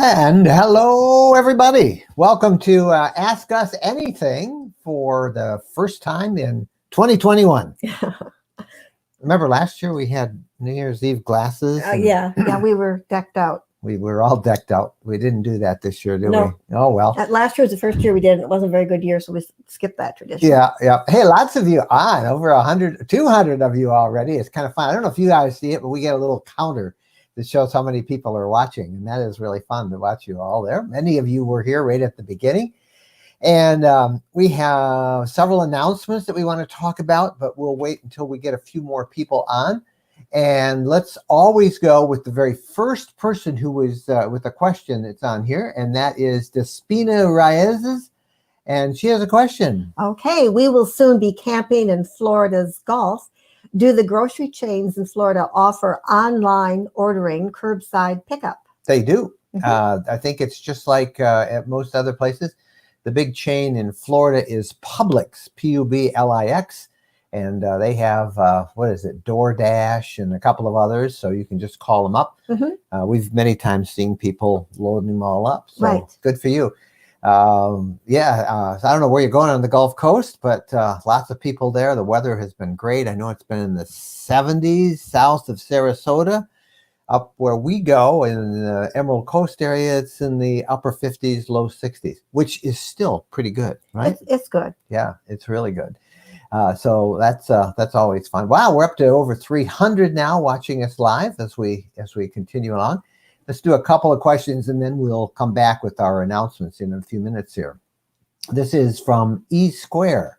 And hello, everybody. Welcome to Ask Us Anything for the first time in 2021. Remember last year we had New Year's Eve glasses? Yeah, we were decked out. We were all decked out. We didn't do that this year, did we? Oh, well. Last year was the first year we did, and it wasn't a very good year, so we skipped that tradition. Yeah. Hey, lots of you on, over 100, 200 of you already. It's kind of fun. I don't know if you guys see it, but we get a little counter that shows how many people are watching, and that is really fun to watch you all there. Many of you were here right at the beginning, and we have several announcements that we want to talk about, but we'll wait until we get a few more people on. And let's always go with the very first person who was with a question that's on here, and that is Despina Reyes, and she has a question. Okay, we will soon be camping in Florida's Gulf. Do the grocery chains in Florida offer online ordering curbside pickup? They do. I think it's just like at most other places. The big chain in Florida is Publix, Publix, and they have, DoorDash and a couple of others, so you can just call them up. We've many times seen people loading them all up, so good for you. So I don't know where you're going on the Gulf Coast, but lots of people there. The weather has been great. I know it's been in the 70s south of Sarasota. Up where we go in the Emerald Coast area, it's in the upper 50s, low 60s, which is still pretty good, right? It's good. Yeah, it's really good. So that's always fun. Wow, we're up to over 300 now watching us live as we continue on. Let's do a couple of questions, and then we'll come back with our announcements in a few minutes here. This is from E Square.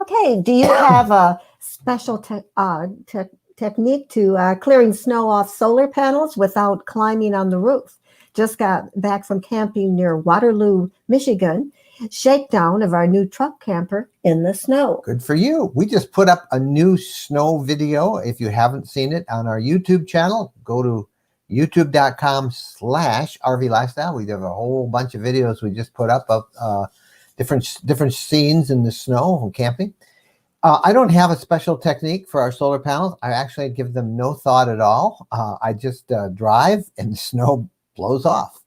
Okay, do you have a special technique to clearing snow off solar panels without climbing on the roof? Just got back from camping near Waterloo, Michigan. Shakedown of our new truck camper in the snow. Good for you. We just put up a new snow video. If you haven't seen it on our YouTube channel, go to youtube.com/RV Lifestyle. We have a whole bunch of videos we just put up of different scenes in the snow and camping. I don't have a special technique for our solar panels. I actually give them no thought at all. I just drive and the snow blows off.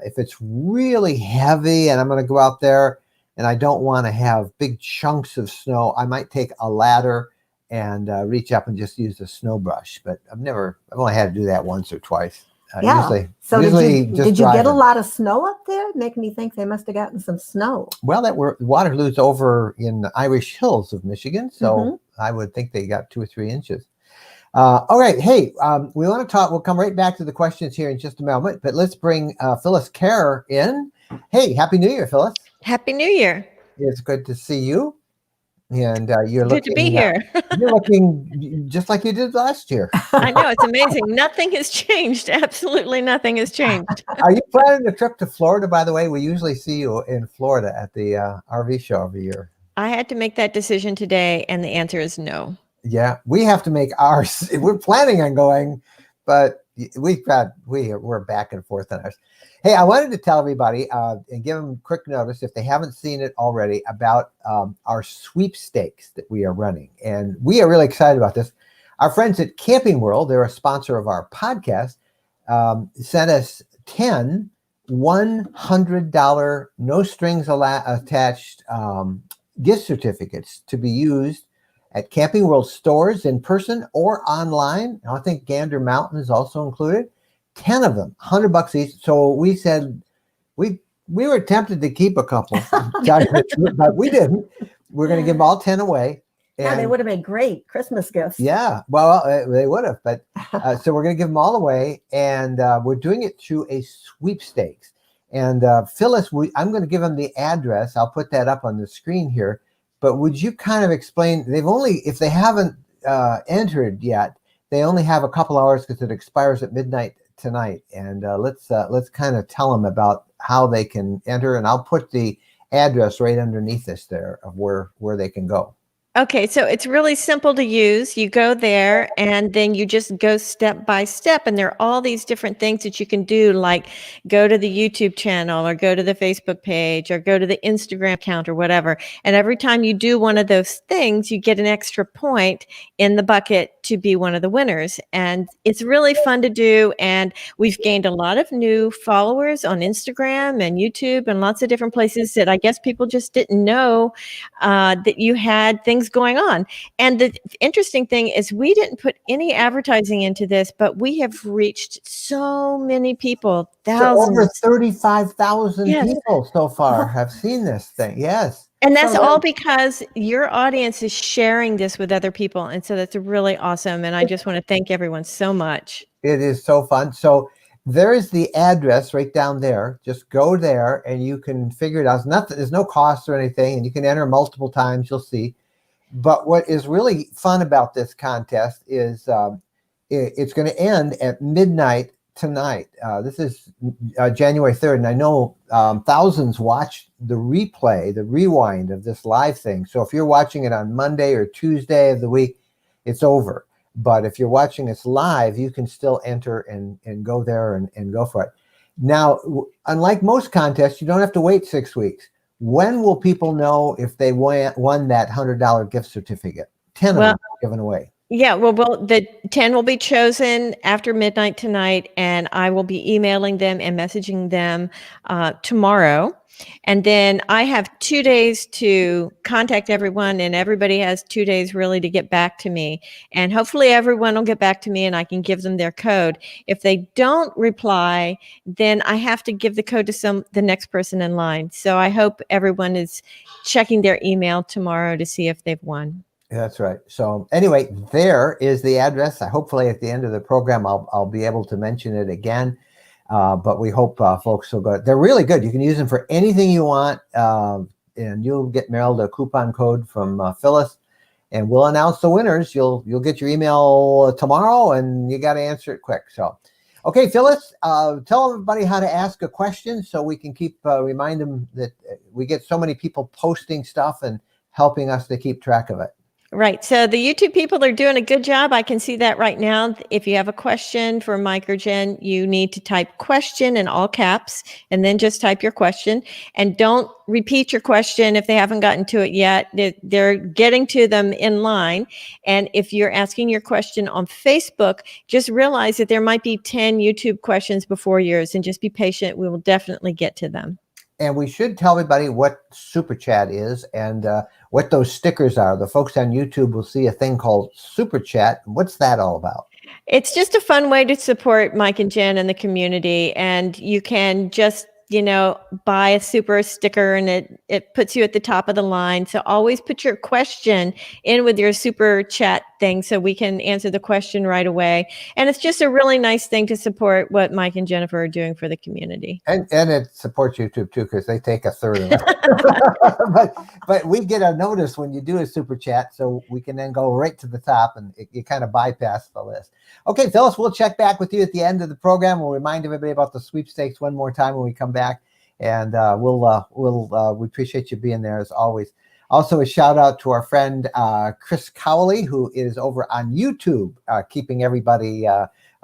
If it's really heavy and I'm going to go out there and I don't want to have big chunks of snow, I might take a ladder and reach up and just use a snow brush. But I've only had to do that once or twice. Usually did you get a lot of snow up there? Making me think they must have gotten some snow. Well, Waterloo's over in the Irish Hills of Michigan, so I would think they got 2 or 3 inches. All right, hey, we want to talk. We'll come right back to the questions here in just a moment, but let's bring Phyllis Kerr in. Hey, Happy New Year, Phyllis. Happy New Year. It's good to see you. And you're good to be here. You're looking just like you did last year. I know, it's amazing. Nothing has changed. Absolutely nothing has changed. Are you planning a trip to Florida, by the way? We usually see you in Florida at the RV show every year. I had to make that decision today, and the answer is no. Yeah, we have to make ours. We're planning on going, but we're back and forth on ours. Hey, I wanted to tell everybody and give them quick notice if they haven't seen it already about our sweepstakes that we are running. And we are really excited about this. Our friends at Camping World, they're a sponsor of our podcast, sent us 10 $100 no strings attached gift certificates to be used at Camping World stores in person or online. I think Gander Mountain is also included. 10 of them, $100 each. So we said we were tempted to keep a couple, but we didn't. We're going to give them all 10 away. And they would have made great Christmas gifts. Yeah, well, they would have. But so we're going to give them all away, and we're doing it through a sweepstakes. And Phyllis, I'm going to give them the address. I'll put that up on the screen here. But would you kind of explain? If they haven't entered yet, they only have a couple hours because it expires at midnight tonight. And let's kind of tell them about how they can enter. And I'll put the address right underneath this there of where they can go. Okay, so it's really simple to use. You go there and then you just go step by step. And there are all these different things that you can do, like go to the YouTube channel or go to the Facebook page or go to the Instagram account or whatever. And every time you do one of those things, you get an extra point in the bucket to be one of the winners. And it's really fun to do. And we've gained a lot of new followers on Instagram and YouTube and lots of different places that I guess people just didn't know that you had things going on. And the interesting thing is we didn't put any advertising into this, but we have reached so many people, So thousands. over 35,000 Yes. people so far have seen this thing. Yes. And that's So all because your audience is sharing this with other people. And so that's really awesome. And I just want to thank everyone so much. it is so fun. So there is the address right down there. Just go there and you can figure it out. It's nothing, there's no cost or anything, and you can enter multiple times, you'll see. But what is really fun about this contest is it's going to end at midnight tonight. This is January 3rd, and I know thousands watch the replay, the rewind of this live thing. So if you're watching it on Monday or Tuesday of the week, it's over. But if you're watching us live, you can still enter and go there and go for it. Now, unlike most contests, you don't have to wait 6 weeks. When will people know if they won that $100 gift certificate? 10 of them given away. Yeah, well, the 10 will be chosen after midnight tonight, and I will be emailing them and messaging them tomorrow. And then I have 2 days to contact everyone, and everybody has 2 days really to get back to me. And hopefully everyone will get back to me and I can give them their code. If they don't reply, then I have to give the code to the next person in line. So I hope everyone is checking their email tomorrow to see if they've won. That's right. So anyway, there is the address. Hopefully at the end of the program, I'll be able to mention it again. But we hope folks will go. They're really good. You can use them for anything you want. And you'll get mailed a coupon code from Phyllis, and we'll announce the winners. You'll get your email tomorrow, and you got to answer it quick. So, okay, Phyllis, tell everybody how to ask a question so we can keep remind them that we get so many people posting stuff and helping us to keep track of it. Right. So the YouTube people are doing a good job. I can see that right now. If you have a question for Mike or Jen, you need to type question in all caps and then just type your question. And don't repeat your question if they haven't gotten to it yet. They're getting to them in line. And if you're asking your question on Facebook, just realize that there might be 10 YouTube questions before yours, and just be patient. We will definitely get to them. And we should tell everybody what Super Chat is and what those stickers are. The folks on YouTube will see a thing called Super Chat. What's that all about? It's just a fun way to support Mike and Jen and the community. And you can just, buy a super sticker, and it puts you at the top of the line. So always put your question in with your super chat thing so we can answer the question right away. And it's just a really nice thing to support what Mike and Jennifer are doing for the community. And it supports YouTube too, because they take a third of it. but we get a notice when you do a super chat, so we can then go right to the top, and you kind of bypass the list. Okay, Phyllis, we'll check back with you at the end of the program. We'll remind everybody about the sweepstakes one more time when we come back. And we appreciate you being there as always. Also, a shout out to our friend Chris Cowley, who is over on YouTube, keeping everybody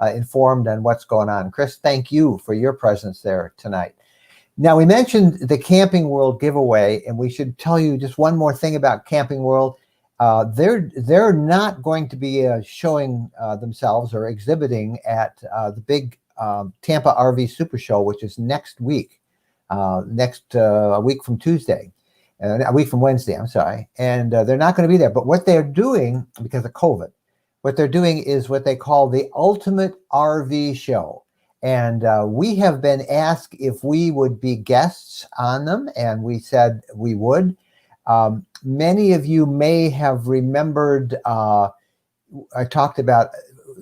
informed on what's going on. Chris, thank you for your presence there tonight. Now, we mentioned the Camping World giveaway, and we should tell you just one more thing about Camping World. They're not going to be showing themselves or exhibiting at the big Tampa RV Super Show, which is next week. A week from Tuesday, a week from Wednesday, I'm sorry. And they're not going to be there. But what they're doing, because of COVID, what they're doing is what they call the Ultimate RV Show. And we have been asked if we would be guests on them, and we said we would. Many of you may have remembered, I talked about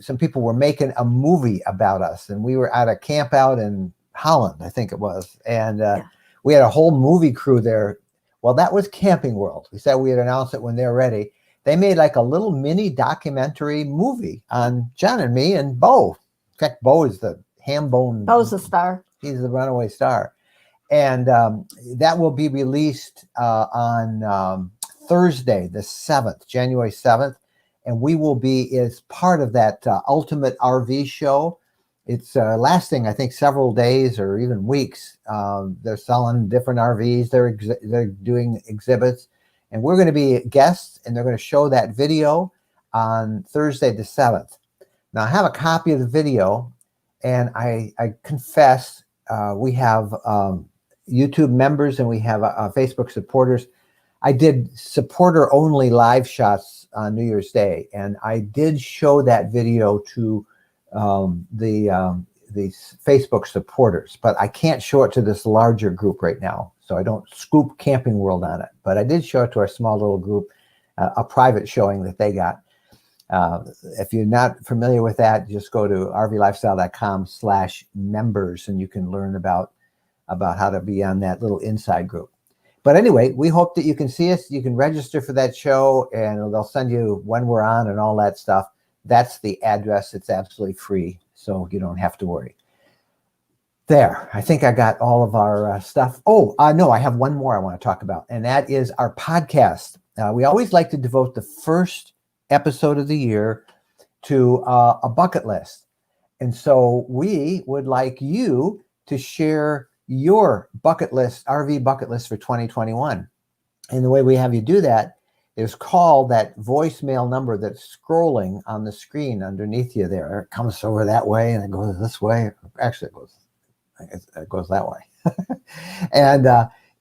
some people were making a movie about us, and we were at a camp out in Holland, I think it was. And we had a whole movie crew there. Well, that was Camping World. We said we'd announce it when they're ready. They made like a little mini documentary movie on John and me and Beau. In fact, Beau is the ham bone. Beau's a star. He's the runaway star. And that will be released on Thursday, the 7th, January 7th. And we will be as part of that Ultimate RV show. It's lasting, I think, several days or even weeks. They're selling different RVs. They're doing exhibits. And we're going to be guests, and they're going to show that video on Thursday the 7th. Now, I have a copy of the video, and I confess we have YouTube members and we have Facebook supporters. I did supporter-only live shots on New Year's Day, and I did show that video to the Facebook supporters, but I can't show it to this larger group right now. So I don't scoop Camping World on it, but I did show it to our small little group, a private showing that they got. If you're not familiar with that, just go to rvlifestyle.com/members and you can learn about how to be on that little inside group. But anyway, we hope that you can see us. You can register for that show, and they'll send you when we're on and all that stuff. That's the address. It's absolutely free, so you don't have to worry. There, I think I got all of our stuff. Oh, no, I have one more I want to talk about, and that is our podcast. We always like to devote the first episode of the year to a bucket list. And so we would like you to share your bucket list, RV bucket list for 2021. And the way we have you do that is call that voicemail number that's scrolling on the screen underneath you there. It comes over that way and it goes this way. Actually, it goes that way. And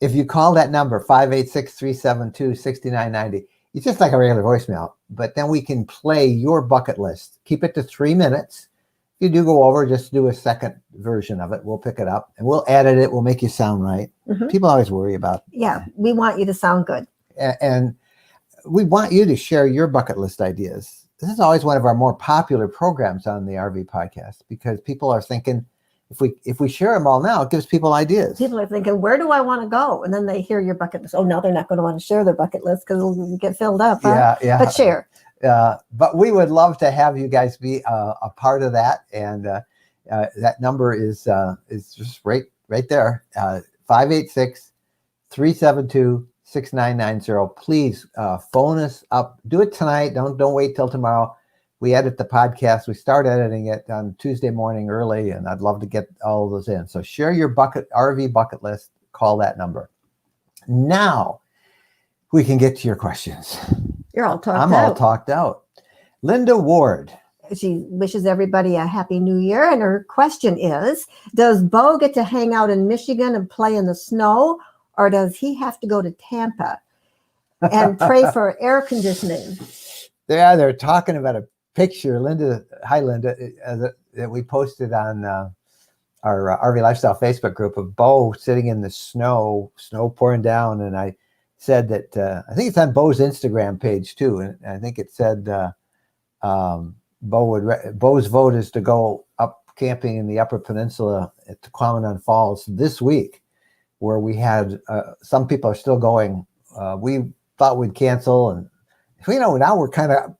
if you call that number, 586-372-6990, it's just like a regular voicemail, but then we can play your bucket list. Keep it to 3 minutes. If you do go over, just do a second version of it. We'll pick it up and we'll edit it. We'll make you sound right. Mm-hmm. People always worry about. Yeah, we want you to sound good. And we want you to share your bucket list ideas. This is always one of our more popular programs on the RV podcast because people are thinking, if we share them all now, it gives people ideas. People are thinking, where do I want to go? And then they hear your bucket list. Oh, no, they're not going to want to share their bucket list because it'll get filled up. Huh? Yeah. But share. But we would love to have you guys be a part of that. And that number is just right there. 586-372-6990. Please phone us up. Do it tonight. Don't wait till tomorrow. We edit the podcast. We start editing it on Tuesday morning early, and I'd love to get all of those in. So share your RV bucket list. Call that number. Now we can get to your questions. You're all talked out. I'm all talked out. Linda Ward. She wishes everybody a happy new year. And her question is, does Beau get to hang out in Michigan and play in the snow, or does he have to go to Tampa and pray for air conditioning? Yeah, they're talking about a picture, Linda. Hi, Linda, that we posted on our RV Lifestyle Facebook group of Beau sitting in the snow pouring down. And I said that I think it's on Beau's Instagram page too. And I think it said Beau's vote is to go up camping in the Upper Peninsula at Tequamanon Falls this week, where we had some people are still going. We thought we'd cancel, and now we're trying to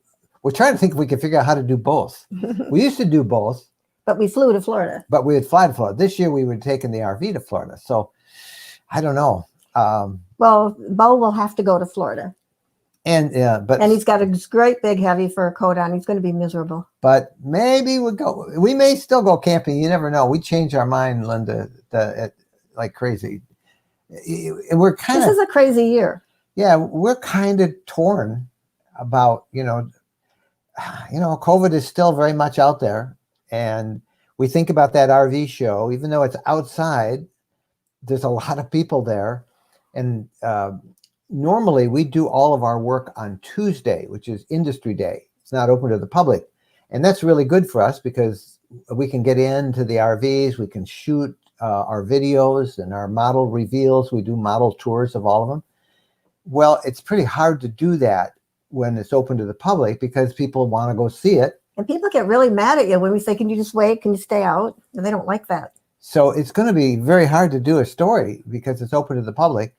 think if we can figure out how to do both. We used to do both, but we flew to Florida. But we would fly to Florida. This year we were taking the RV to Florida. So I don't know. Well, Beau will have to go to Florida. And he's got a great big heavy fur coat on. He's going to be miserable. But maybe we may still go camping. You never know. We change our mind, Linda, like crazy. This is a crazy year. Yeah, we're kind of torn about, COVID is still very much out there. And we think about that RV show, even though it's outside, there's a lot of people there. And normally we do all of our work on Tuesday, which is industry day. It's not open to the public. And that's really good for us because we can get into the RVs, we can shoot our videos and our model reveals. We do model tours of all of them. Well, it's pretty hard to do that when it's open to the public because people want to go see it. And people get really mad at you when we say, can you just wait? Can you stay out? And they don't like that. So it's going to be very hard to do a story because it's open to the public.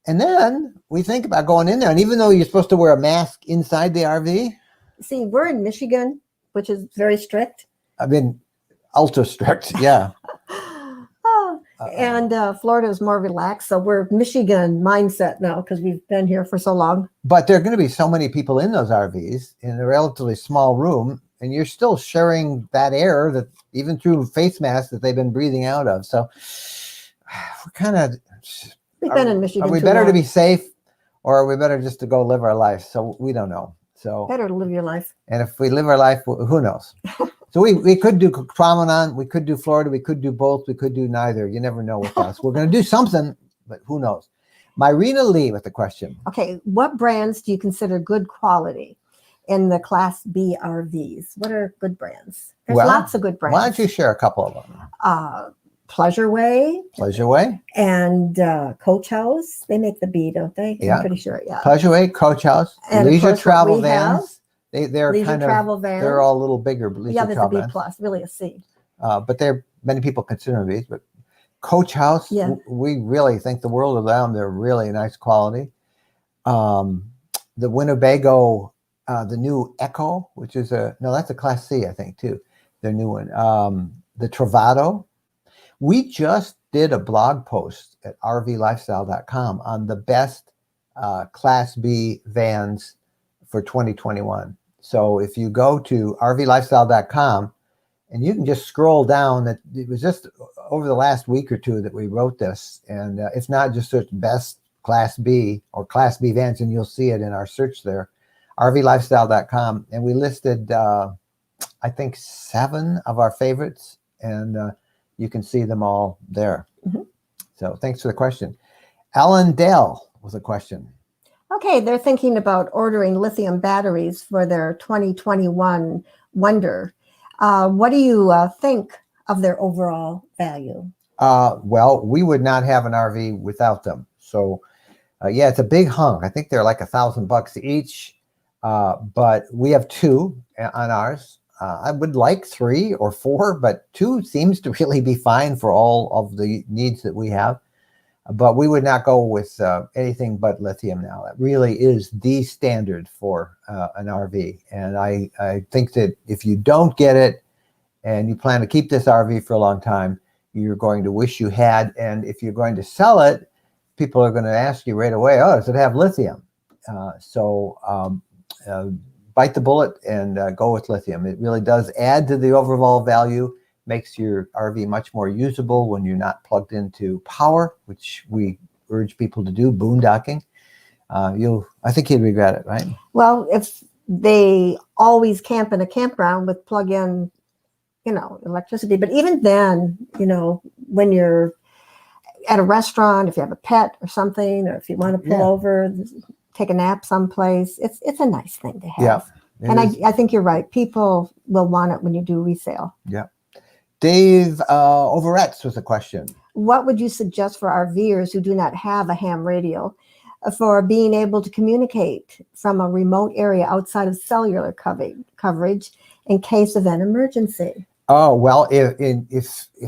And then we think about going in there. And even though you're supposed to wear a mask inside the RV. See, we're in Michigan, which is very strict. I mean, ultra strict. Yeah. And Florida is more relaxed, so we're Michigan mindset now because we've been here for so long. But there are going to be so many people in those RVs in a relatively small room, and you're still sharing that air that even through face masks that they've been breathing out of. So we're kind of, We've been in Michigan. Are we too better long. to be safe, or are we better just to go live our life? So we don't know. So Better to live your life. and if we live our life, who knows? So we could do promenade, we could do Florida, we could do both, we could do neither. You never know with us. We're going to do something, but who knows? Myrina Lee with the question. Okay, what brands do you consider good quality in the Class B RVs? What are good brands? There's Well, lots of good brands. Why don't you share a couple of them? Pleasure Way Pleasure Way, and Coach House. They make the B, don't they? Yeah. I'm pretty sure, yeah. Pleasure Way, Coach House, And of Leisure course, what Travel we Vans. They're Leisure kind of Travel Vans. they're all a little bigger. Leisure Yeah, there's a Travel B Vans. plus, really a C. But many people consider these. But Coach House, Yeah. we really think the world of them. They're really nice quality. The Winnebago, the new Echo, which is that's a Class C, I think too. Their new one. The Travado. We just did a blog post at rvlifestyle.com on the best Class B vans for 2021. So if you go to rvlifestyle.com and you can just scroll down, that it was just over the last week or two that we wrote this. And if not, just search best Class B or Class B vans and you'll see it in our search there, rvlifestyle.com. And we listed, I think, 7 of our favorites, and you can see them all there. Mm-hmm. So thanks for the question. Alan Dell with a question. Okay, they're thinking about ordering lithium batteries for their 2021 Wonder. What do you think of their overall value? Well, we would not have an RV without them. So, yeah, it's a big hunk. I think they're like $1,000 each, but we have 2 on ours. I would like 3 or 4, but 2 seems to really be fine for all of the needs that we have. But we would not go with anything but lithium now. It really is the standard for an RV. And I think that if you don't get it and you plan to keep this RV for a long time, you're going to wish you had. And if you're going to sell it, people are going to ask you right away, oh, does it have lithium? Bite the bullet and go with lithium. It really does add to the overall value, makes your RV much more usable when you're not plugged into power, which we urge people to do, boondocking. I think you'd regret it, right? Well, if they always camp in a campground with plug-in, electricity, but even then, when you're at a restaurant, if you have a pet or something, or if you want to pull over, take a nap someplace, it's a nice thing to have. Yeah, and I think you're right. People will want it when you do resale. Yeah. Dave Overetz with a question. What would you suggest for RVers who do not have a ham radio for being able to communicate from a remote area outside of cellular coverage in case of an emergency? Oh, well, if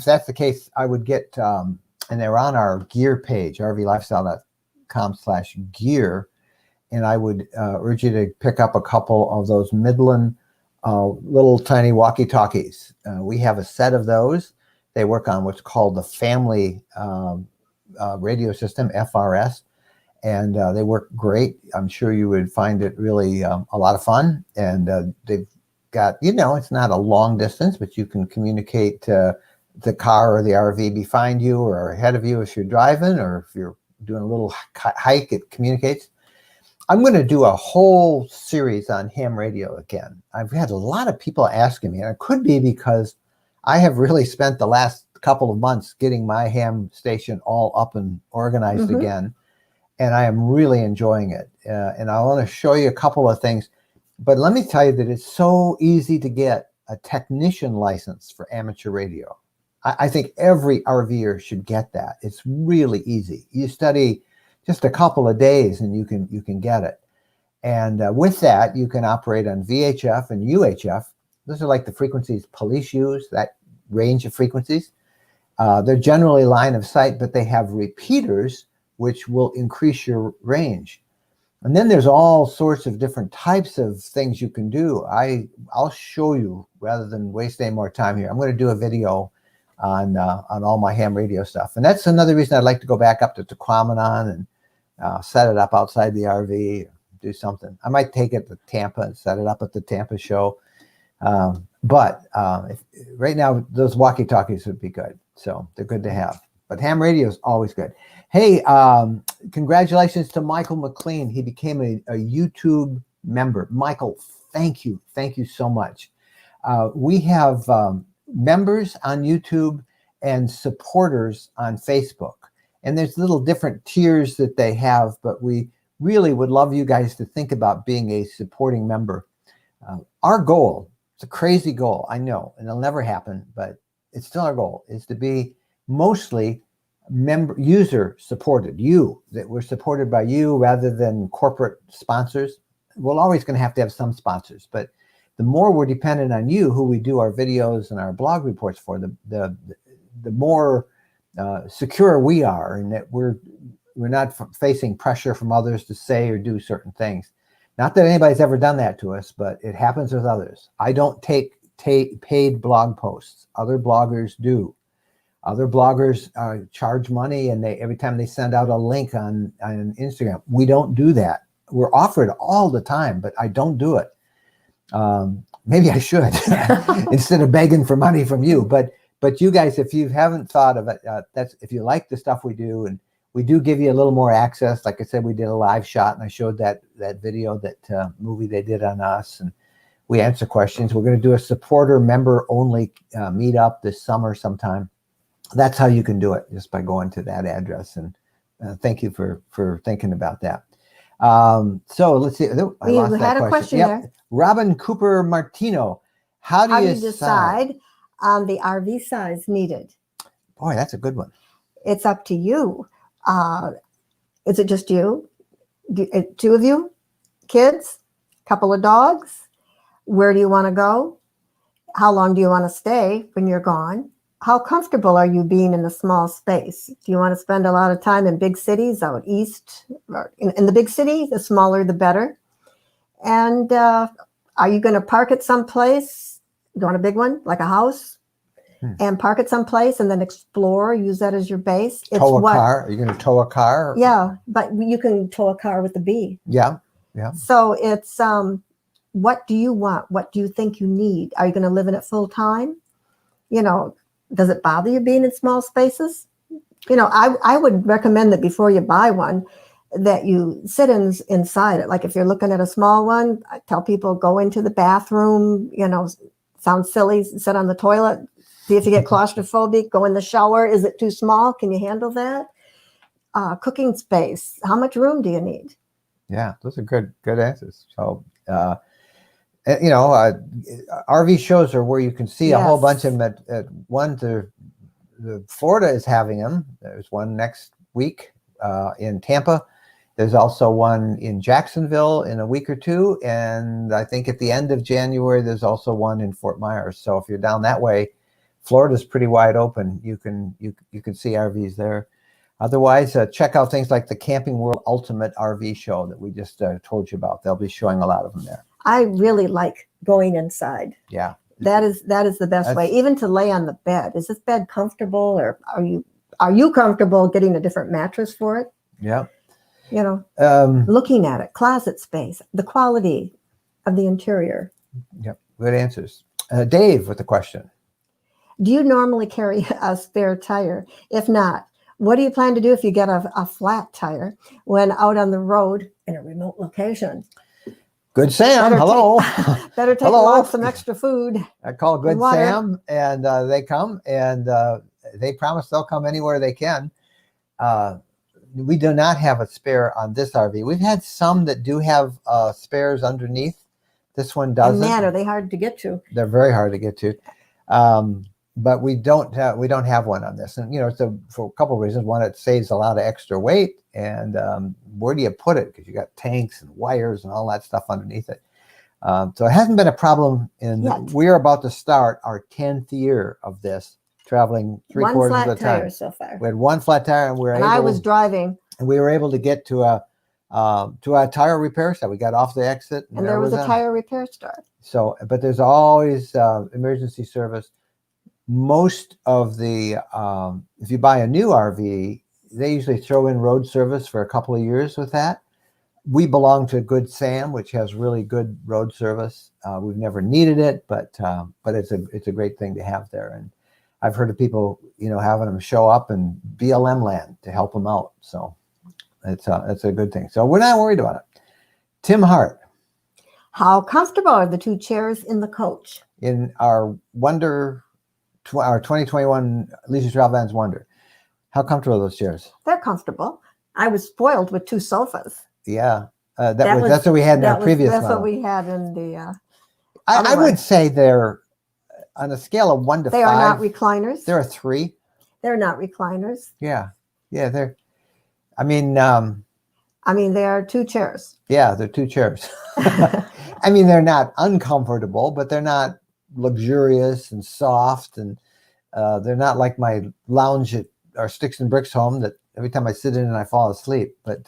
that's the case, I would get, and they're on our gear page, rvlifestyle.com/gear. And I would urge you to pick up a couple of those Midland little tiny walkie-talkies. We have a set of those. They work on what's called the family radio system, FRS, and they work great. I'm sure you would find it really a lot of fun. And they've got, it's not a long distance, but you can communicate to the car or the RV behind you or ahead of you if you're driving, or if you're doing a little hike, it communicates. I'm going to do a whole series on ham radio again. I've had a lot of people asking me, and it could be because I have really spent the last couple of months getting my ham station all up and organized again, and I am really enjoying it. And I want to show you a couple of things, but let me tell you that it's so easy to get a technician license for amateur radio. I think every RVer should get that. It's really easy. You study just a couple of days and you can get it. And with that, you can operate on VHF and UHF. Those are like the frequencies police use, that range of frequencies. They're generally line of sight, but they have repeaters, which will increase your range. And then there's all sorts of different types of things you can do. I'll show you rather than waste any more time here. I'm going to do a video on all my ham radio stuff. And that's another reason I'd like to go back up to Tequamanon and set it up outside the RV, do something. I might take it to Tampa and set it up at the Tampa show. But right now, those walkie-talkies would be good. So they're good to have. But ham radio is always good. Hey, congratulations to Michael McLean. He became a YouTube member. Michael, thank you. Thank you so much. We have members on YouTube and supporters on Facebook. And there's little different tiers that they have, but we really would love you guys to think about being a supporting member. Our goal, it's a crazy goal, I know, and it'll never happen, but it's still our goal, is to be mostly user supported, that we're supported by you rather than corporate sponsors. We're always going to have some sponsors, but the more we're dependent on you, who we do our videos and our blog reports for, the more secure we are, and that we're not facing pressure from others to say or do certain things. Not that anybody's ever done that to us, but it happens with others. I don't take paid blog posts. Other bloggers do. Other bloggers charge money, and every time they send out a link on Instagram. We don't do that. We're offered all the time, but I don't do it. Maybe I should instead of begging for money from you. But you guys, if you haven't thought of it, if you like the stuff we do, and we do give you a little more access. Like I said, we did a live shot, and I showed that video, that movie they did on us, and we answer questions. We're going to do a supporter member only meetup this summer sometime. That's how you can do it, just by going to that address. And thank you for thinking about that. So let's see. I lost that had a question there. Robin Cooper Martino. How do you decide on the RV size needed? Boy, that's a good one. It's up to you. Is it just you? Two of you? Kids? Couple of dogs? Where do you want to go? How long do you want to stay when you're gone? How comfortable are you being in a small space? Do you want to spend a lot of time in big cities out east? Or in the big city, the smaller the better. And are you going to park at some place? You want a big one, like a house? And park it someplace and then explore, use that as your base. Tow a car? Are you going to tow a car? Yeah, but you can tow a car with a B. Yeah. So it's, what do you want? What do you think you need? Are you going to live in it full time? Does it bother you being in small spaces? I would recommend that before you buy one, that you sit inside it. Like if you're looking at a small one, I tell people go into the bathroom, sounds silly, sit on the toilet. See if you get claustrophobic, go in the shower. Is it too small? Can you handle that? Cooking space. How much room do you need? Yeah, those are good answers. So, RV shows are where you can see a whole bunch of them at one. Florida is having them. There's one next week in Tampa. There's also one in Jacksonville in a week or two. And I think at the end of January, there's also one in Fort Myers. So if you're down that way, Florida's pretty wide open. You can see RVs there. Otherwise, check out things like the Camping World Ultimate RV Show that we just told you about. They'll be showing a lot of them there. I really like going inside. Yeah, that is the best way. Even to lay on the bed. Is this bed comfortable, or are you comfortable getting a different mattress for it? Yeah. Looking at it, closet space, the quality of the interior. Yep, good answers. Dave with a question. Do you normally carry a spare tire? If not, what do you plan to do if you get a flat tire when out on the road in a remote location? Good Sam, hello. Better take along some extra food. I call Good Sam, and they come, and they promise they'll come anywhere they can. We do not have a spare on this RV. We've had some that do have spares underneath. This one doesn't. Man, are they hard to get to? They're very hard to get to. But we don't have one on this, and for a couple of reasons. One, it saves a lot of extra weight, and where do you put it? Because you got tanks and wires and all that stuff underneath it. So it hasn't been a problem. We're about to start our 10th year of this, traveling three-quarters of the time. One flat tire so far. We had one flat tire, and I was driving, and we were able to get to a tire repair shop. We got off the exit, and there was a tire repair store. So, but there's always emergency service. most of the, if you buy a new RV, they usually throw in road service for a couple of years with that. We belong to Good Sam, which has really good road service. We've never needed it, but it's a great thing to have there. And I've heard of people, having them show up in BLM land to help them out. So it's a good thing. So we're not worried about it. Tim Hart. How comfortable are the 2 chairs in the coach? In our 2021 Leisure Travel Vans Wonder. How comfortable are those chairs? They're comfortable. I was spoiled with 2 sofas. Yeah. That's what we had in our previous That's model. what we had in the... I would say they're, on a scale of 1 to 5. They are not recliners. They're a 3. They're not recliners. Yeah. Yeah, they are 2 chairs. Yeah, they're 2 chairs. They're not uncomfortable, but they're not luxurious and soft, and they're not like my lounge at our Sticks and Bricks home that every time I sit in and I fall asleep. But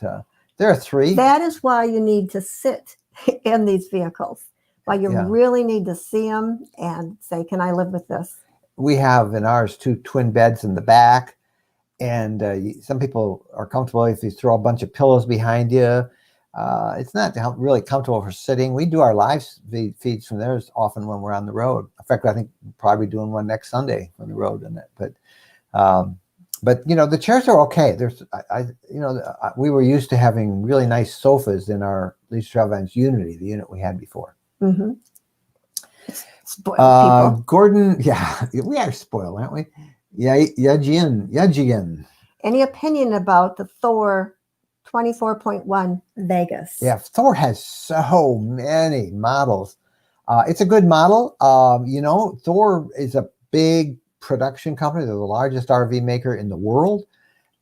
they're a 3. That is why you need to sit in these vehicles. Why you really need to see them and say, "Can I live with this?" We have in ours 2 twin beds in the back, and some people are comfortable if you throw a bunch of pillows behind you. It's not really comfortable for sitting. We do our live feeds from there often when we're on the road. In fact, I think we'll probably doing one next Sunday on the road in it. But the chairs are okay. We were used to having really nice sofas in our Leisure Travel Vans Unity, the unit we had before. Mm-hmm. Spoiled people. Gordon, we are spoiled, aren't we? Yajian. Any opinion about the Thor 24.1 Vegas? Yeah, Thor has so many models. It's a good model. Thor is a big production company. They're the largest RV maker in the world,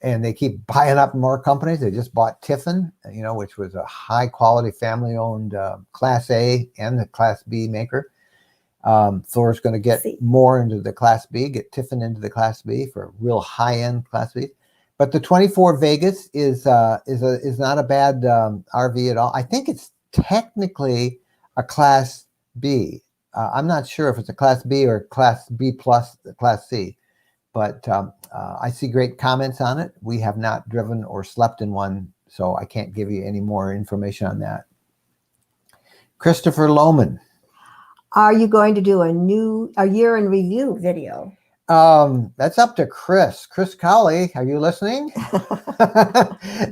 and they keep buying up more companies. They just bought Tiffin, which was a high quality family owned Class A and the Class B maker. Thor's going to get more into the Class B, get Tiffin into the Class B for real high end Class B. But the 24 Vegas is not a bad RV at all. I think it's technically a Class B. I'm not sure if it's a Class B or Class B plus Class C, but I see great comments on it. We have not driven or slept in one, so I can't give you any more information on that. Christopher Lohman. Are you going to do a year in review video? That's up to Chris Colley. Are you listening?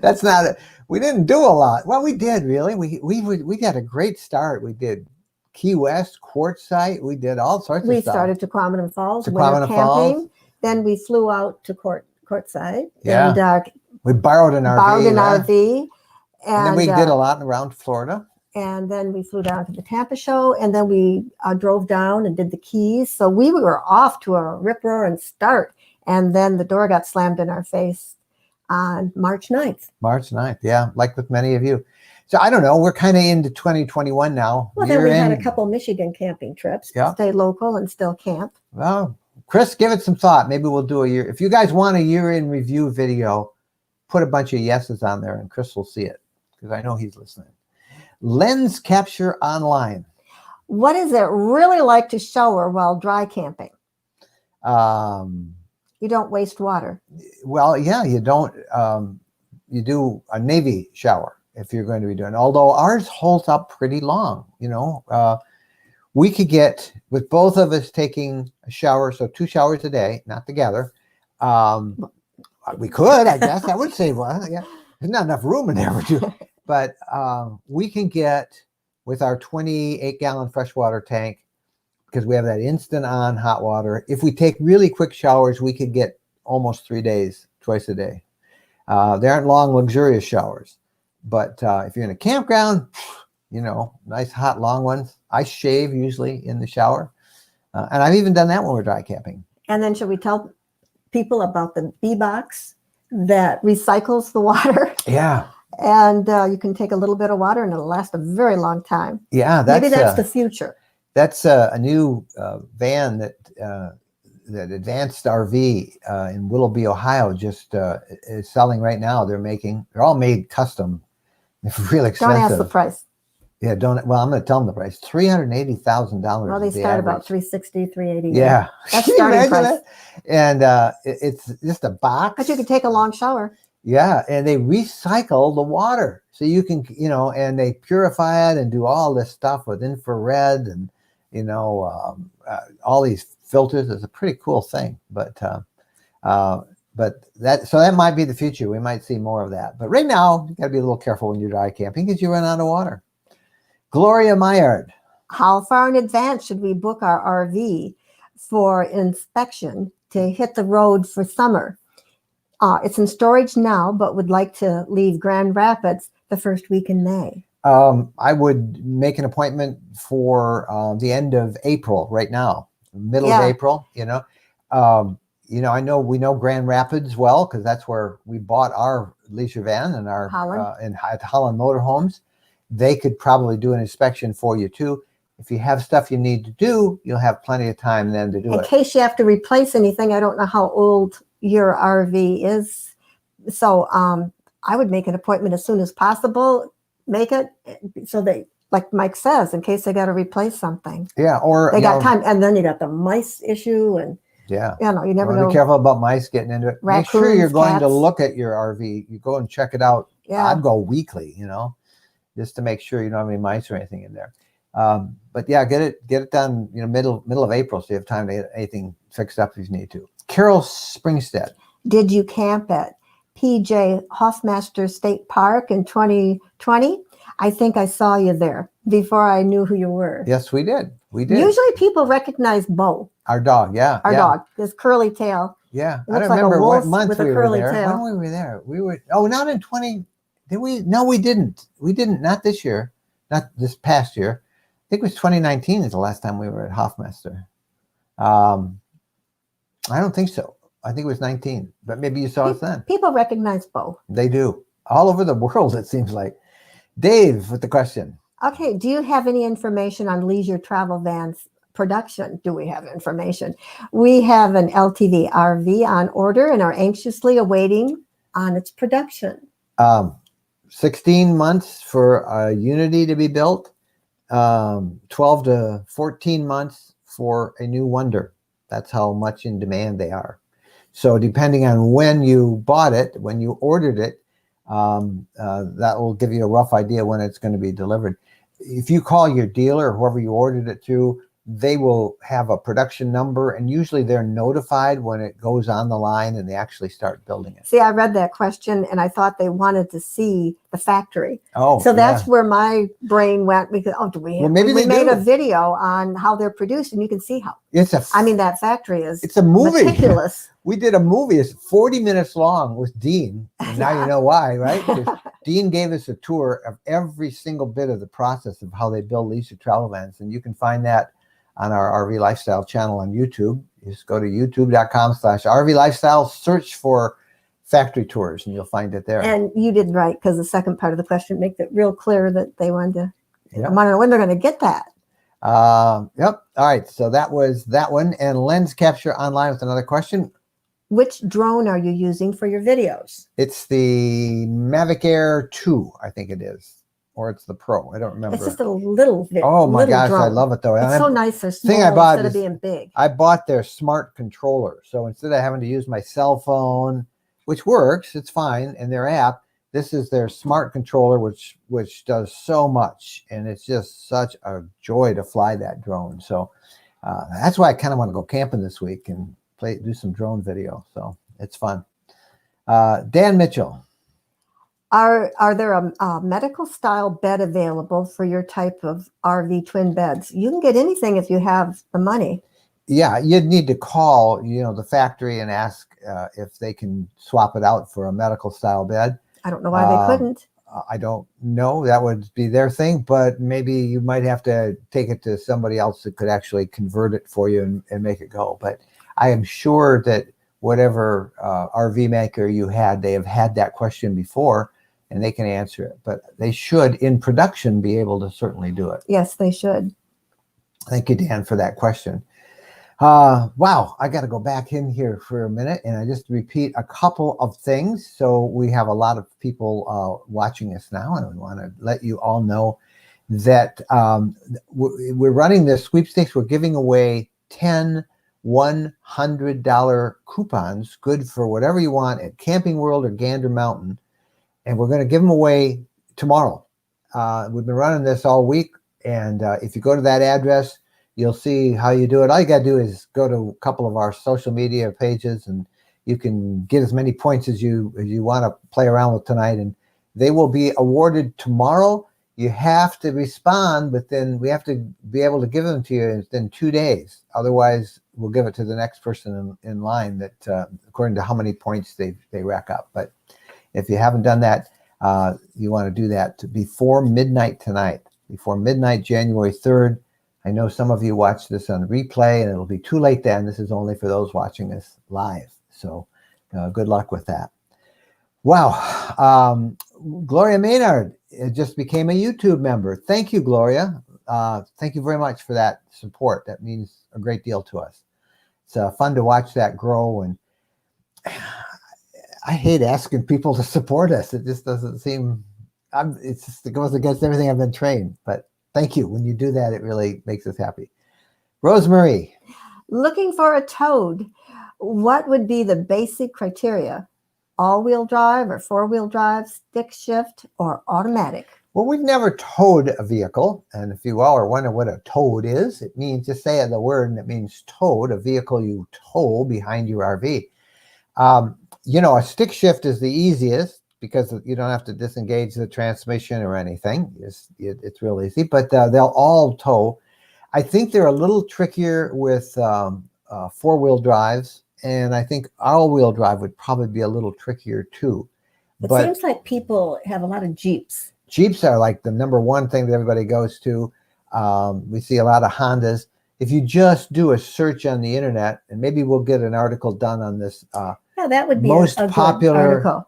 That's not it. We didn't do a lot. Well, we did really. We got a great start. We did Key West, Quartzsite. We did all sorts of stuff. We started Tequamatum Falls, Tequamatum winter Falls. camping. Then we flew out to Quartzsite. Yeah. And we borrowed an RV. And then we did a lot around Florida. And then we flew down to the Tampa show, and then we drove down and did the Keys. So we were off to a rip-roaring start. And then the door got slammed in our face on March 9th. March 9th, yeah, like with many of you. So I don't know, we're kind of into 2021 now. Well, then we had a couple Michigan camping trips to stay local and still camp. Well, Chris, give it some thought. Maybe we'll do a year. If you guys want a year in review video, put a bunch of yeses on there and Chris will see it because I know he's listening. Lens capture online. What is it really like to shower while dry camping? You don't waste water. Well, yeah, you don't. You do a Navy shower if you're going to be doing. Although ours holds up pretty long. We could get, with both of us taking a shower, so 2 showers a day, not together. We could, I guess. That would save one. Yeah, there's not enough room in there for 2. But we can get, with our 28-gallon freshwater tank, because we have that instant on hot water. If we take really quick showers, we could get almost 3 days, twice a day. They aren't long, luxurious showers. But if you're in a campground, nice, hot, long ones. I shave usually in the shower. And I've even done that when we're dry camping. And then should we tell people about the B-Box that recycles the water? Yeah. And you can take a little bit of water and it'll last a very long time. Yeah. Maybe that's the future. That's a new van that Advanced RV in Willoughby, Ohio, just is selling right now. They're all made custom. They're really expensive. Don't ask the price. Yeah, don't. Well, I'm going to tell them the price. $380,000. Well, they is the start about average. 360, 380. Yeah, That's Can you starting imagine price. that? And it's just a box. But you could take a long shower. Yeah, and they recycle the water, so you can, and they purify it and do all this stuff with infrared and, all these filters. It's a pretty cool thing, but that might be the future. We might see more of that. But right now, you got to be a little careful when you're dry camping because you run out of water. Gloria Myard. How far in advance should we book our RV for inspection to hit the road for summer? It's in storage now, but would like to leave Grand Rapids the first week in May. I would make an appointment for the end of April right now, middle of April, I know we know Grand Rapids well because that's where we bought our leisure van and our at Holland Motorhomes. They could probably do an inspection for you too. If you have stuff you need to do, you'll have plenty of time then to do it. In case you have to replace anything, I don't know how old your RV is. So I would make an appointment as soon as possible. Make it so they, like Mike says, in case they got to replace something. Yeah, or they got time. And then you got the mice issue and you never know. Be careful about mice getting into it. Raccoons, make sure you're going cats. to look at your RV. You go and check it out. Yeah. I'd go weekly, just to make sure you don't have any mice or anything in there. But yeah, get it done, middle of April, so you have time to get anything fixed up if you need to. Carol Springstead. Did you camp at PJ Hoffmaster State Park in 2020? I think I saw you there before I knew who you were. Yes, we did. We did. Usually people recognize Beau. Our dog, yeah. Our dog, this curly tail. Yeah, It I looks don't remember like a what wolf month with we a were curly there. tail. When we were there, we were. Oh, not in 20. Did we? No, we didn't. We didn't. Not this year. Not this past year. I think it was 2019 is the last time we were at Hoffmaster. I don't think so. I think it was 19, but maybe you saw us then. People recognize Beau. They do. All over the world, it seems like. Dave with the question. Okay. Do you have any information on leisure travel vans production? Do we have information? We have an LTV RV on order and are anxiously awaiting on its production. 16 months for a Unity to be built. 12 to 14 months for a new Wonder. That's how much in demand they are. So depending on when you bought it, when you ordered it, that will give you a rough idea when it's going to be delivered. If you call your dealer or whoever you ordered it to, they will have a production number, and usually they're notified when it goes on the line and they actually start building it. See, I read that question and I thought they wanted to see the factory. Oh, so that's where my brain went because do we have? Well, maybe we made do. a video on how they're produced, and you can see how. That factory is. It's a movie. Meticulous. We did a movie. It's 40 minutes long with Dean. And now you know why, right? Dean gave us a tour of every single bit of the process of how they build leisure travel vans, and you can find that on our RV Lifestyle channel on YouTube. You just go to youtube.com/RV Lifestyle, search for factory tours, and you'll find it there. And you did right, because the second part of the question makes it real clear that they wanted to. Yep. I want to know when they're going to get that. Yep. All right. So that was that one. And Lens Capture Online with another question. Which drone are you using for your videos? It's the Mavic Air 2, I think it is. Or it's the Pro. I don't remember. It's just a little bit. Oh my gosh, drone. I love it though. It's so nice. They're small instead of being big. I bought their smart controller. So instead of having to use my cell phone, which works, it's fine, and their app, this is their smart controller, which does so much. And it's just such a joy to fly that drone. So that's why I kind of want to go camping this week and do some drone video. So it's fun. Dan Mitchell. Are there a medical style bed available for your type of RV twin beds? You can get anything if you have the money. Yeah, you'd need to call, the factory and ask if they can swap it out for a medical style bed. I don't know why they couldn't. I don't know. That would be their thing, but maybe you might have to take it to somebody else that could actually convert it for you and make it go. But I am sure that whatever RV maker you had, they have had that question before, and they can answer it. But they should, in production, be able to certainly do it. Yes, they should. Thank you, Dan, for that question. Wow, I got to go back in here for a minute, and I just repeat a couple of things. So we have a lot of people watching us now, and we want to let you all know that we're running this sweepstakes. We're giving away 10 $100 coupons, good for whatever you want at Camping World or Gander Mountain. And we're going to give them away tomorrow. We've been running this all week. And if you go to that address, you'll see how you do it. All you got to do is go to a couple of our social media pages, and you can get as many points as you want to play around with tonight. And they will be awarded tomorrow. You have to respond we have to be able to give them to you within 2 days. Otherwise, we'll give it to the next person in line that according to how many points they rack up. But if you haven't done that, you want to do that before midnight tonight, before midnight, January 3rd. I know some of you watch this on replay, and it'll be too late then. This is only for those watching this live. So good luck with that. Wow. Gloria Maynard just became a YouTube member. Thank you, Gloria. Thank you very much for that support. That means a great deal to us. It's fun to watch that grow. And I hate asking people to support us. It just doesn't seem, it goes against everything I've been trained. But thank you. When you do that, it really makes us happy. Rosemary. Looking for a toad. What would be the basic criteria? All-wheel drive or four-wheel drive, stick shift, or automatic? Well, we've never towed a vehicle. And if you all are wondering what a towed is, it means, just say the word, and it means towed, a vehicle you tow behind your RV. A stick shift is the easiest because you don't have to disengage the transmission or anything. It's real easy, but they'll all tow. I think they're a little trickier with four-wheel drives. And I think all-wheel drive would probably be a little trickier too. It seems like people have a lot of Jeeps. Jeeps are like the number one thing that everybody goes to. We see a lot of Hondas. If you just do a search on the internet, and maybe we'll get an article done on this. That would be most a popular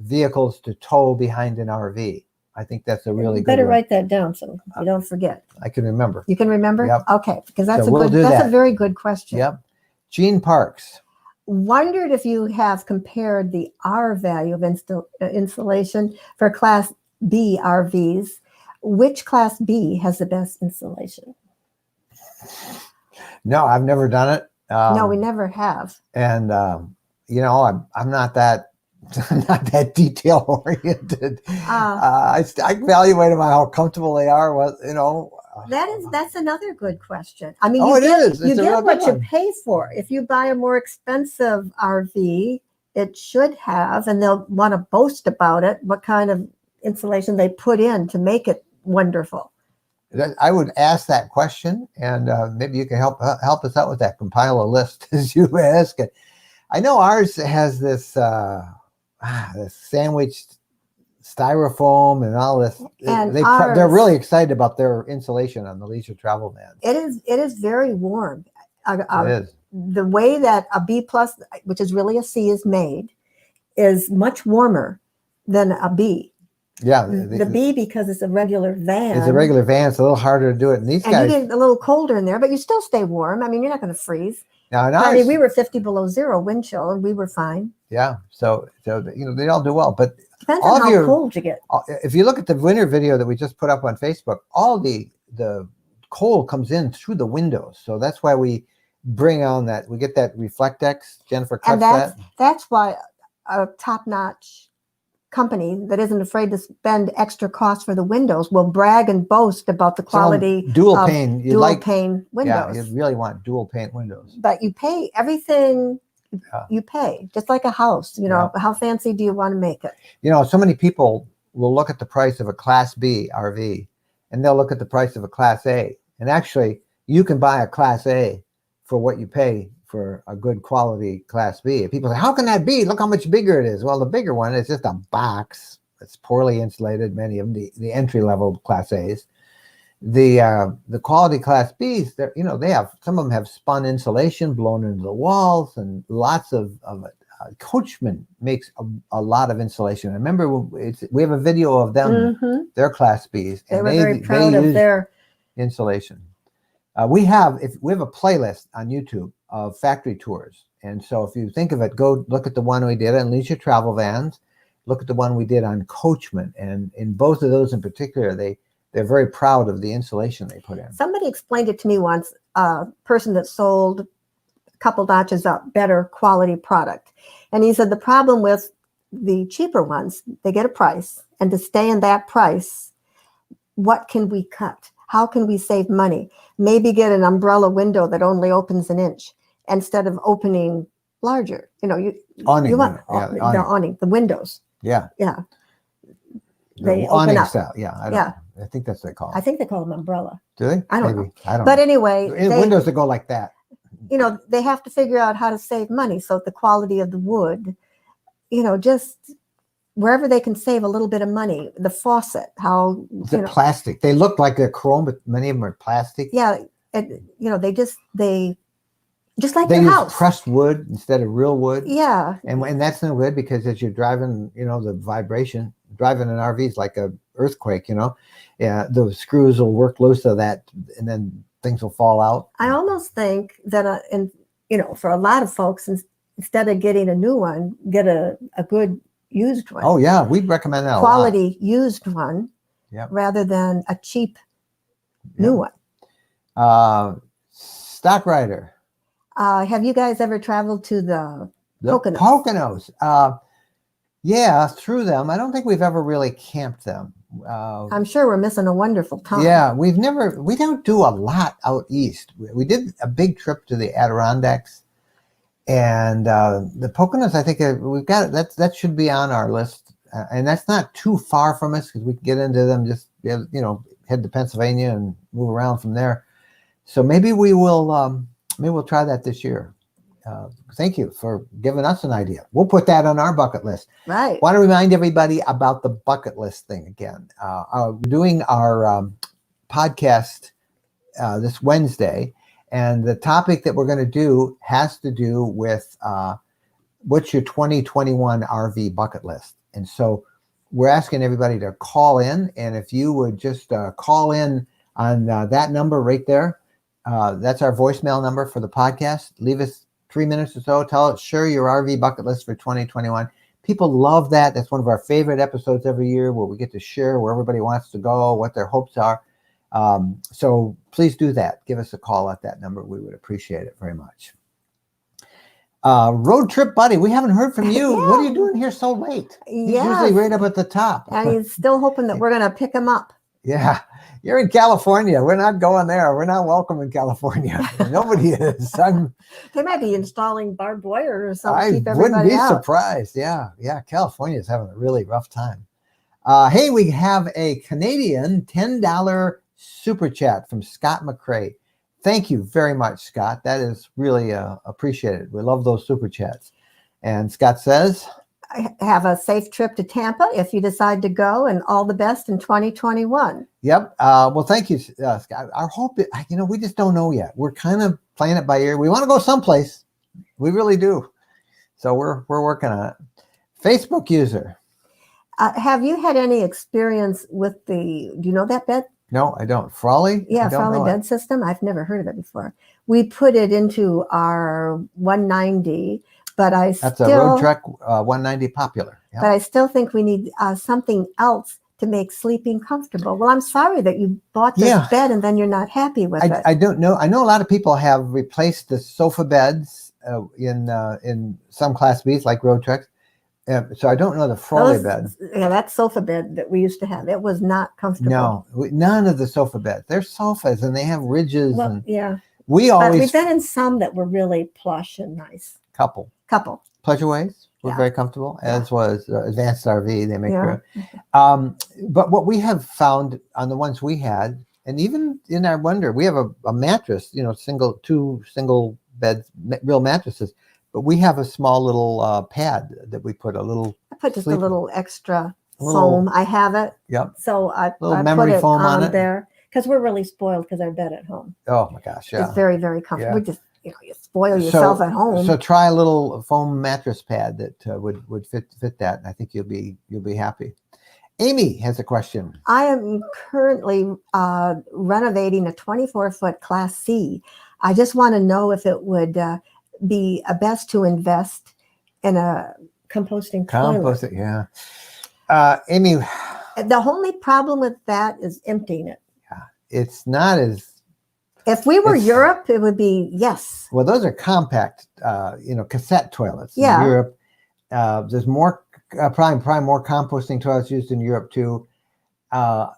vehicles to tow behind an RV. I think that's a really good. Better one. write that down so you don't forget. I can remember. You can remember? Yep. Okay, because that's So a very good question. Yep. Gene Parks. Wondered if you have compared the R value of insulation for Class B RVs. Which Class B has the best insulation? No, I've never done it. No, we never have. And I'm not that detail oriented. I evaluate them on how comfortable they are. That's another good question. I mean, you get what you pay for. If you buy a more expensive RV, it should have, and they'll want to boast about it, what kind of insulation they put in to make it wonderful. I would ask that question, and maybe you can help us out with that. Compile a list as you ask it. I know ours has this this sandwiched styrofoam and all this. And they're really excited about their insulation on the leisure travel van. It is very warm. It is. The way that a B plus, which is really a C, is made, is much warmer than a B. Yeah, the B, because it's a regular van. It's a regular van. It's a little harder to do it. And these guys, you get a little colder in there, but you still stay warm. I mean, you're not going to freeze. Now, we were 50 below zero wind chill, and we were fine. Yeah, so they all do well, but depends on how cold you get. If you look at the winter video that we just put up on Facebook, all the cold comes in through the windows, so that's why we bring on that. We get that Reflectex. Jennifer cuts that. That's why a top-notch company that isn't afraid to spend extra costs for the windows will brag and boast about the quality dual pane windows. Yeah, you really want dual pane windows. But you pay everything. You pay just like a house. How fancy do you want to make it? So many people will look at the price of a Class B RV, and they'll look at the price of a Class A. And actually, you can buy a Class A for what you pay for a good quality Class B. And people say, how can that be? Look how much bigger it is. Well, the bigger one is just a box. It's poorly insulated. Many of them, the entry level Class A's. The quality Class B's, they have, some of them have spun insulation blown into the walls, and lots of it. Coachman makes a lot of insulation. I remember we have a video of them, their Class B's, and they were very proud of their insulation. We have a playlist on YouTube of factory tours, and so if you think of it, go look at the one we did on leisure travel vans. Look at the one we did on Coachman, and in both of those in particular, they they're very proud of the insulation they put in. Somebody explained it to me once, a person that sold a couple notches up, better quality product. And he said the problem with the cheaper ones, they get a price, and to stay in that price, what can we cut? How can we save money? Maybe get an umbrella window that only opens an inch instead of opening larger. You know, you want the awning, the windows. Yeah. Yeah. They They awning open up. style. Yeah. I think that's what they call I it. think they call them umbrella. Do they? I don't Maybe. know. I don't But know. anyway, Windows that go like that. you know, they have to figure out how to save money. So the quality of the wood, you know, just wherever they can save a little bit of money. The faucet, how, Is it plastic? They look like they're chrome, but many of them are plastic. yeah, you know, they just like They your use house. pressed wood instead of real wood. Yeah. And that's no good because as you're driving, you know, the vibration, driving an RV is like a earthquake, you know. Yeah, the screws will work loose of that, and then things will fall out. I almost think that, and you know, for a lot of folks, instead of getting a new one, get a good used one. Oh yeah, we'd recommend that Quality used one, Yep. rather than a cheap new one. Stock Rider. Have you guys ever traveled to the Poconos? Poconos. Yeah, through them. I don't think we've ever really camped them. I'm sure we're missing a wonderful time. Yeah, we don't do a lot out east. We did a big trip to the Adirondacks, and the Poconos. I think we've got that should be on our list, and that's not too far from us because we can get into them. Just you know, head to Pennsylvania and move around from there. So maybe we will. Maybe we'll try that this year. Thank you for giving us an idea. We'll put that on our bucket list. Right. Want to remind everybody about the bucket list thing again. We're doing our podcast this Wednesday, and the topic that we're going to do has to do with what's your 2021 RV bucket list. And so we're asking everybody to call in, and if you would just call in on that number right there, that's our voicemail number for the podcast. Leave us 3 minutes or so. Tell us, share your RV bucket list for 2021. People love that. That's one of our favorite episodes every year where we get to share where everybody wants to go, what their hopes are. So please do that. Give us a call at that number. We would appreciate it very much. Road Trip Buddy, we haven't heard from you. Yeah. What are you doing here so late? He's usually right up at the top. And he's still hoping that we're going to pick him up. Yeah, you're in California. We're not going there. We're not welcome in California. Nobody is. They might be installing barbed wire or something. I Keep wouldn't everybody be out. surprised. Yeah. California is having a really rough time. Hey, we have a Canadian $10 super chat from Scott McCrae. Thank you very much, Scott. That is really appreciated. We love those super chats. And Scott says, Have a safe trip to Tampa if you decide to go, and all the best in 2021. Yep. Well, thank you, Scott. Our hope, we just don't know yet. We're kind of playing it by ear. We want to go someplace. We really do. So we're working on it. Facebook user. Have you had any experience with do you know that bed? No, I don't. Frawley? Yeah, Frawley bed system. I've never heard of it before. We put it into our 190, but That's a Road Trek 190 Popular. Yep. But I still think we need something else to make sleeping comfortable. Well, I'm sorry that you bought this bed and then you're not happy with it. I don't know. I know a lot of people have replaced the sofa beds in some Class Bs like Road Treks. So I don't know the Frawley bed. Yeah, that sofa bed that we used to have, it was not comfortable. No, none of the sofa beds. They're sofas and they have ridges. Well, and yeah. We've been in some that were really plush and nice. Couple. Pleasureways were very comfortable, as was Advanced RV. They make but what we have found on the ones we had, and even in our Wonder, we have a mattress, two single beds, real mattresses. But we have a small little pad that we put I put just a little extra foam. I have it. Yep. So I memory put it foam on it there because we're really spoiled because our bed at home. Oh my gosh, yeah. It's very, very comfortable. Yeah. We just, you spoil yourself at home. So try a little foam mattress pad that would fit that. And I think you'll be happy. Amy has a question. I am currently renovating a 24-foot Class C. I just want to know if it would be best to invest in a composting toilet. Yeah. Amy, The only problem with that is emptying it. It's not as If we were It's- Europe, it would be yes. well. Those are compact, cassette toilets. Yeah. In Europe, there's more, probably more composting toilets used in Europe too. I'm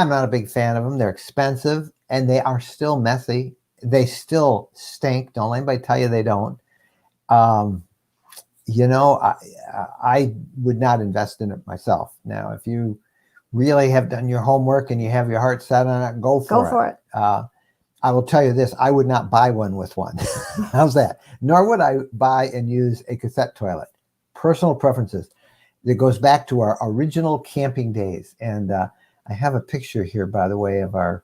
not a big fan of them. They're expensive and they are still messy. They still stink. Don't let anybody tell you they don't. I would not invest in it myself. Now, if you really have done your homework and you have your heart set on it, go for it. I will tell you this, I would not buy one with one. How's that? Nor would I buy and use a cassette toilet. Personal preferences. It goes back to our original camping days. And I have a picture here, by the way, of our,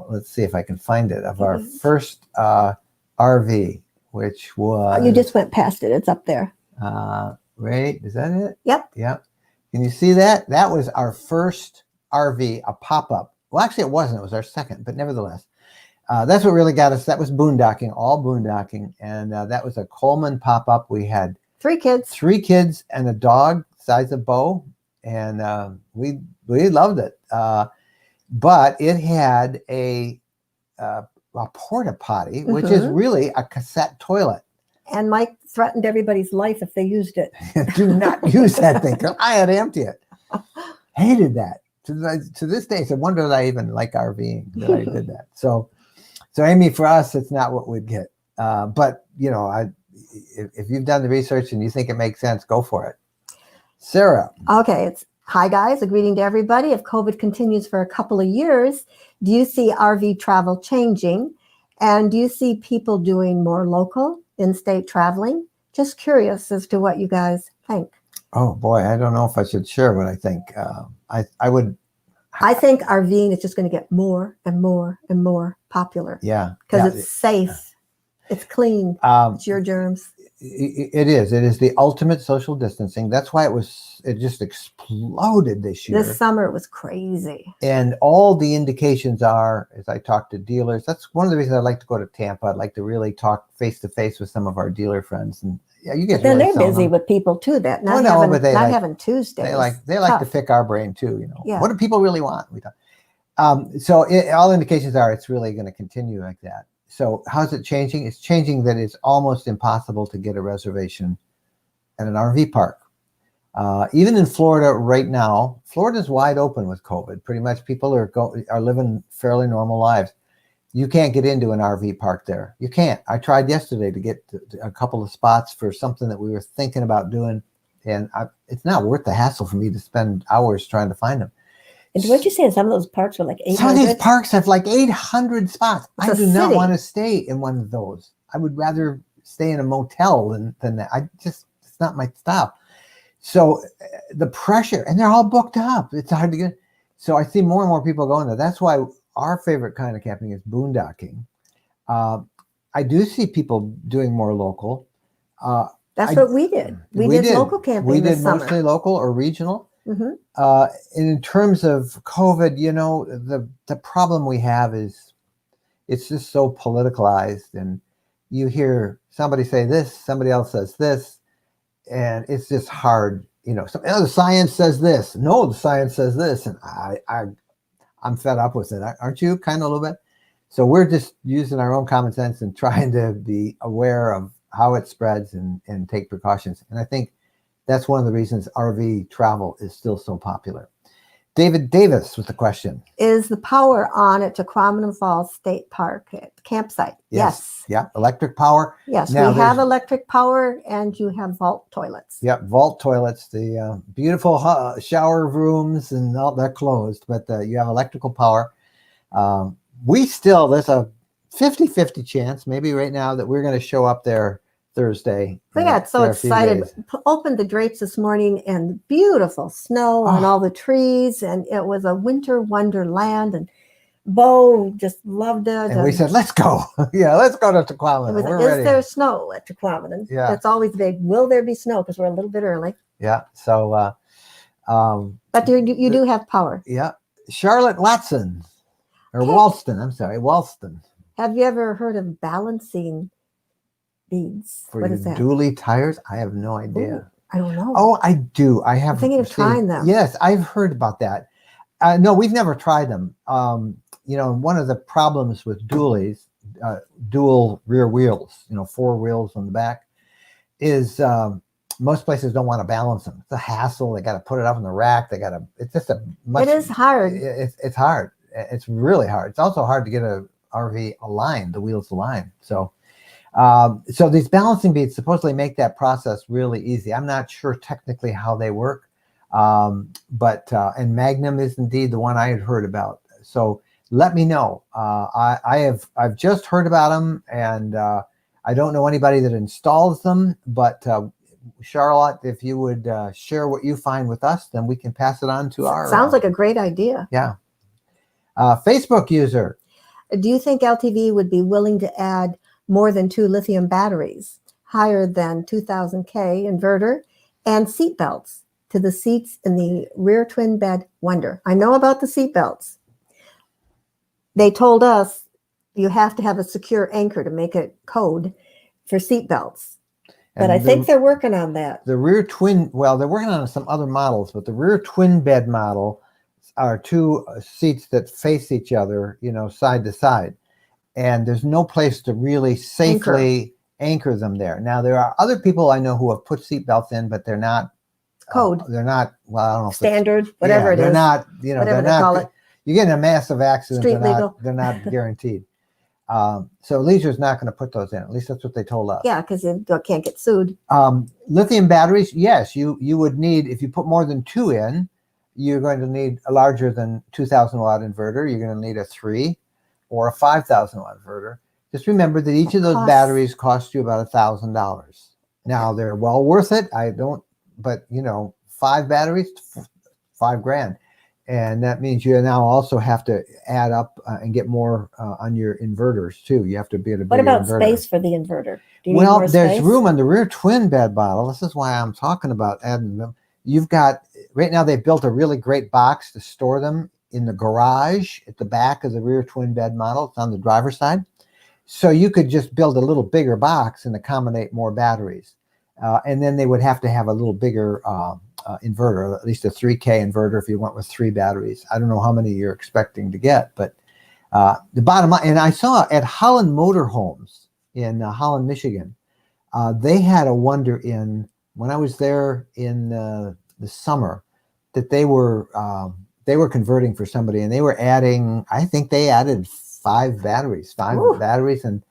let's see if I can find it, of our first RV, which was... You just went past it. It's up there. Right? Is that it? Yep. Yep. Can you see that? That was our first RV, a pop-up. Well, actually, it wasn't. It was our second, but nevertheless. That's what really got us. That was boondocking, all boondocking. And that was a Coleman pop-up. We had 3 kids. 3 kids and a dog size of Beau. And we loved it. But it had a porta potty, which is really a cassette toilet. And Mike threatened everybody's life if they used it. Do not use that thing. I had to empty it. Hated that. To this day, it's a wonder that I even like RVing that I did that. So Amy, for us, it's not what we'd get. But if you've done the research and you think it makes sense, go for it. Sarah. Okay, it's hi guys, a greeting to everybody. If COVID continues for a couple of years, do you see RV travel changing? And do you see people doing more local, in-state traveling? Just curious as to what you guys think. Oh boy, I don't know if I should share what I think. I would. I think RVing is just going to get more and more and more popular. Yeah. Because it's safe, it's clean, it's your germs. It is. It is the ultimate social distancing. That's why it just exploded this year. This summer it was crazy. And all the indications are, as I talk to dealers, that's one of the reasons I like to go to Tampa. I'd like to really talk face to face with some of our dealer friends. And yeah, you get. Then they're busy with people too. That not having Tuesdays. They like to pick our brain too. Yeah. What do people really want? So all indications are it's really going to continue like that. So how's it changing? It's changing that it's almost impossible to get a reservation at an RV park. Even in Florida right now, Florida's wide open with COVID. Pretty much people are living fairly normal lives. You can't get into an RV park there. You can't. I tried yesterday to get a couple of spots for something that we were thinking about doing. And it's not worth the hassle for me to spend hours trying to find them. And what you say, some of those parks are like 800? Some of these parks have like 800 spots. It's I do not city. want to stay in one of those. I would rather stay in a motel than that. It's not my style. So the pressure, and they're all booked up. It's hard to get. So I see more and more people going there. That's why our favorite kind of camping is boondocking. I do see people doing more local. That's what we did. We did local camping this summer. Mostly local or regional. Mm-hmm. And in terms of COVID, the problem we have is it's just so politicalized, and you hear somebody say this, somebody else says this, and it's just hard. The science says this. No, the science says this, and I'm fed up with it. Aren't you? Kind of a little bit. So we're just using our own common sense and trying to be aware of how it spreads and take precautions. And I think that's one of the reasons RV travel is still so popular. David Davis with the question. Is the power on at Tequamatum Falls State Park campsite? Yes. Yeah, electric power. Yes, now we have electric power, and you have vault toilets. Yeah, vault toilets, the beautiful shower rooms and all that closed, but you have electrical power. There's a 50-50 chance maybe right now that we're going to show up there Thursday. We got so excited. Opened the drapes this morning, and beautiful snow on all the trees, and it was a winter wonderland. And Beau just loved it. And we said, let's go. Yeah, let's go to Tequamatum. Is there snow at Tequamatum? Yeah. That's always big. Will there be snow? Because we're a little bit early. Yeah. So. But you do have power. Yeah. Charlotte Watson. Or Walston. I'm sorry. Walston. Have you ever heard of balancing beads? For what your is that? dually tires? I have no idea. I don't know. Oh, I do. I have. I'm thinking of trying them. Yes, I've heard about that. No, we've never tried them. One of the problems with dualies, dual rear wheels, 4 wheels on the back, is most places don't want to balance them. It's a hassle. They got to put it up in the rack. It's just it is hard. It's hard. It's really hard. It's also hard to get a RV aligned, the wheels aligned. So these balancing beads supposedly make that process really easy. I'm not sure technically how they work. And Magnum is indeed the one I had heard about. So let me know. I've just heard about them, and I don't know anybody that installs them, but Charlotte, if you would share what you find with us, then we can pass it on to our. Sounds like a great idea. Yeah. Facebook user. Do you think LTV would be willing to add more than 2 lithium batteries, higher than 2000 K inverter, and seat belts to the seats in the rear twin bed Wonder? I know about the seat belts. They told us you have to have a secure anchor to make it code for seat belts. But I think they're working on that. The rear twin, well, they're working on some other models, but the rear twin bed model are 2 seats that face each other, side to side. And there's no place to really safely anchor them there. Now, there are other people I know who have put seat belts in, but they're not code. They're not, well, I don't know. Standard, whatever it is. They're not, whatever they're they not. call it. You get in a massive accident, Street legal. They're not guaranteed. So Leisure's not going to put those in. At least that's what they told us. Yeah, because they can't get sued. Lithium batteries, yes, you would need, if you put more than 2 in, you're going to need a larger than 2,000 watt inverter. You're going to need a 3 or a 5,000 watt inverter. Just remember that each of those batteries cost you about $1,000. Now they're well worth it. But 5 batteries, $5,000. And that means you now also have to add up and get more on your inverters too. You have to be at a bigger inverter. What about space for the inverter? Do you need well, more there's space? room on the rear twin bed model. This is why I'm talking about adding them. You've got, right now they've built a really great box to store them in the garage at the back of the rear twin bed model. It's on the driver's side. So you could just build a little bigger box and accommodate more batteries. And then they would have to have a little bigger inverter, at least a 3K inverter if you went with 3 batteries. I don't know how many you're expecting to get, but the bottom line, and I saw at Holland Motorhomes in Holland, Michigan, they had a Wonder in, when I was there in the summer, that they were converting for somebody, and they were adding, I think they added 5 batteries, Ooh. and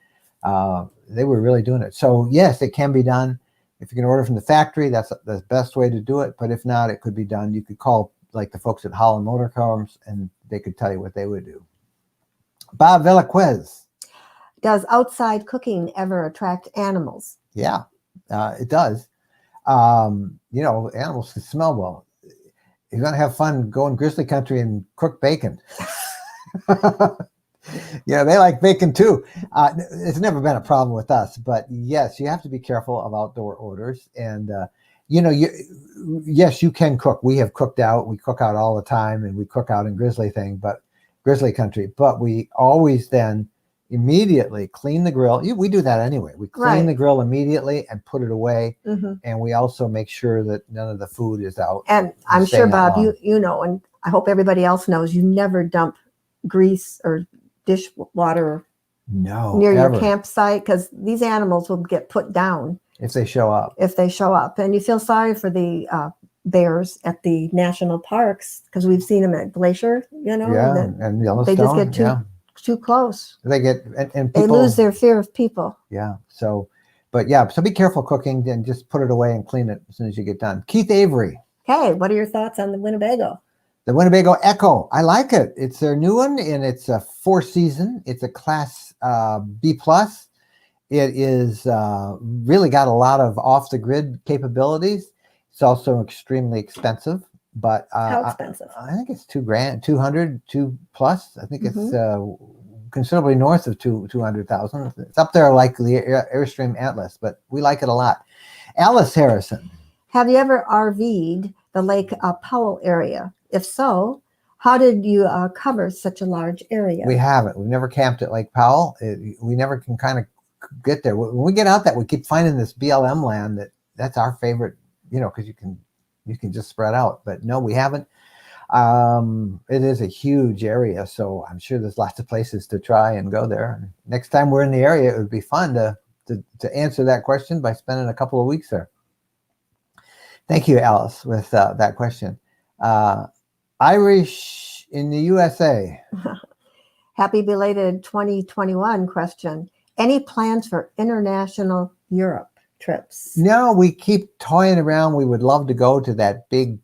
they were really doing it. So yes, it can be done. If you can order from the factory, that's the best way to do it. But if not, it could be done. You could call like the folks at Holland Motorhomes, and they could tell you what they would do. Bob Velasquez. Does outside cooking ever attract animals? Yeah, it does. Animals can smell well. You're going to have fun going grizzly country and cook bacon. Yeah, they like bacon too. It's never been a problem with us, but yes, you have to be careful of outdoor odors. And, yes, you can cook. We have cooked out. We cook out all the time, and we cook out in grizzly country. But we always then immediately clean the grill. We do that anyway. We clean the grill immediately and put it away. Mm-hmm. And we also make sure that none of the food is out. And I'm sure, Bob, you know, and I hope everybody else knows, you never dump grease or dishwater near your campsite, because these animals will get put down if they show up. And you feel sorry for the bears at the national parks, because we've seen them at Glacier, and Yellowstone. They just get too close. They get and people, they lose their fear of people. Yeah. So be careful cooking, and just put it away and clean it as soon as you get done. Keith Avery. Hey, what are your thoughts on the Winnebago? The Winnebago Echo, I like it. It's their new one, and it's a 4-season. It's a Class B+. It is really got a lot of off-the-grid capabilities. It's also extremely expensive. But how expensive? I think it's $2,000, $200,000 plus. I think it's considerably north of $200,000. It's up there like the Airstream Atlas, but we like it a lot. Alice Harrison. Have you ever RV'd the Lake Powell area? If so, how did you cover such a large area? We haven't. We've never camped at Lake Powell. We never can kind of get there. When we get out that, we keep finding this BLM land that's our favorite, because you can just spread out. But no, we haven't. It is a huge area, so I'm sure there's lots of places to try and go there. Next time we're in the area, it would be fun to answer that question by spending a couple of weeks there. Thank you, Alice, with that question. Irish in the USA. Happy belated 2021 question. Any plans for international Europe trips? No, we keep toying around. We would love to go to that big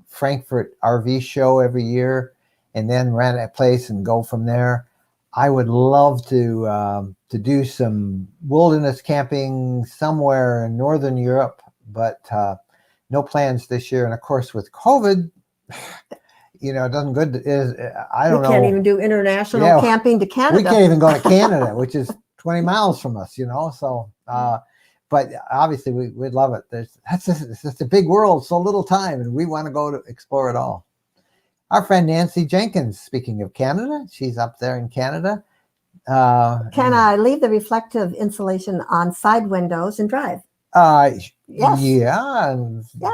Frankfurt RV show every year and then rent a place and go from there. I would love to do some wilderness camping somewhere in Northern Europe, but no plans this year. And of course, with COVID, it doesn't good. I don't know. We can't even do international camping to Canada. We can't even go to Canada, which is 20 miles from us, So, but obviously we'd love it. It's just a big world, so little time, and we want to go to explore it all. Our friend Nancy Jenkins, speaking of Canada, she's up there in Canada. Can I leave the reflective insulation on side windows and drive? Yes. Yeah.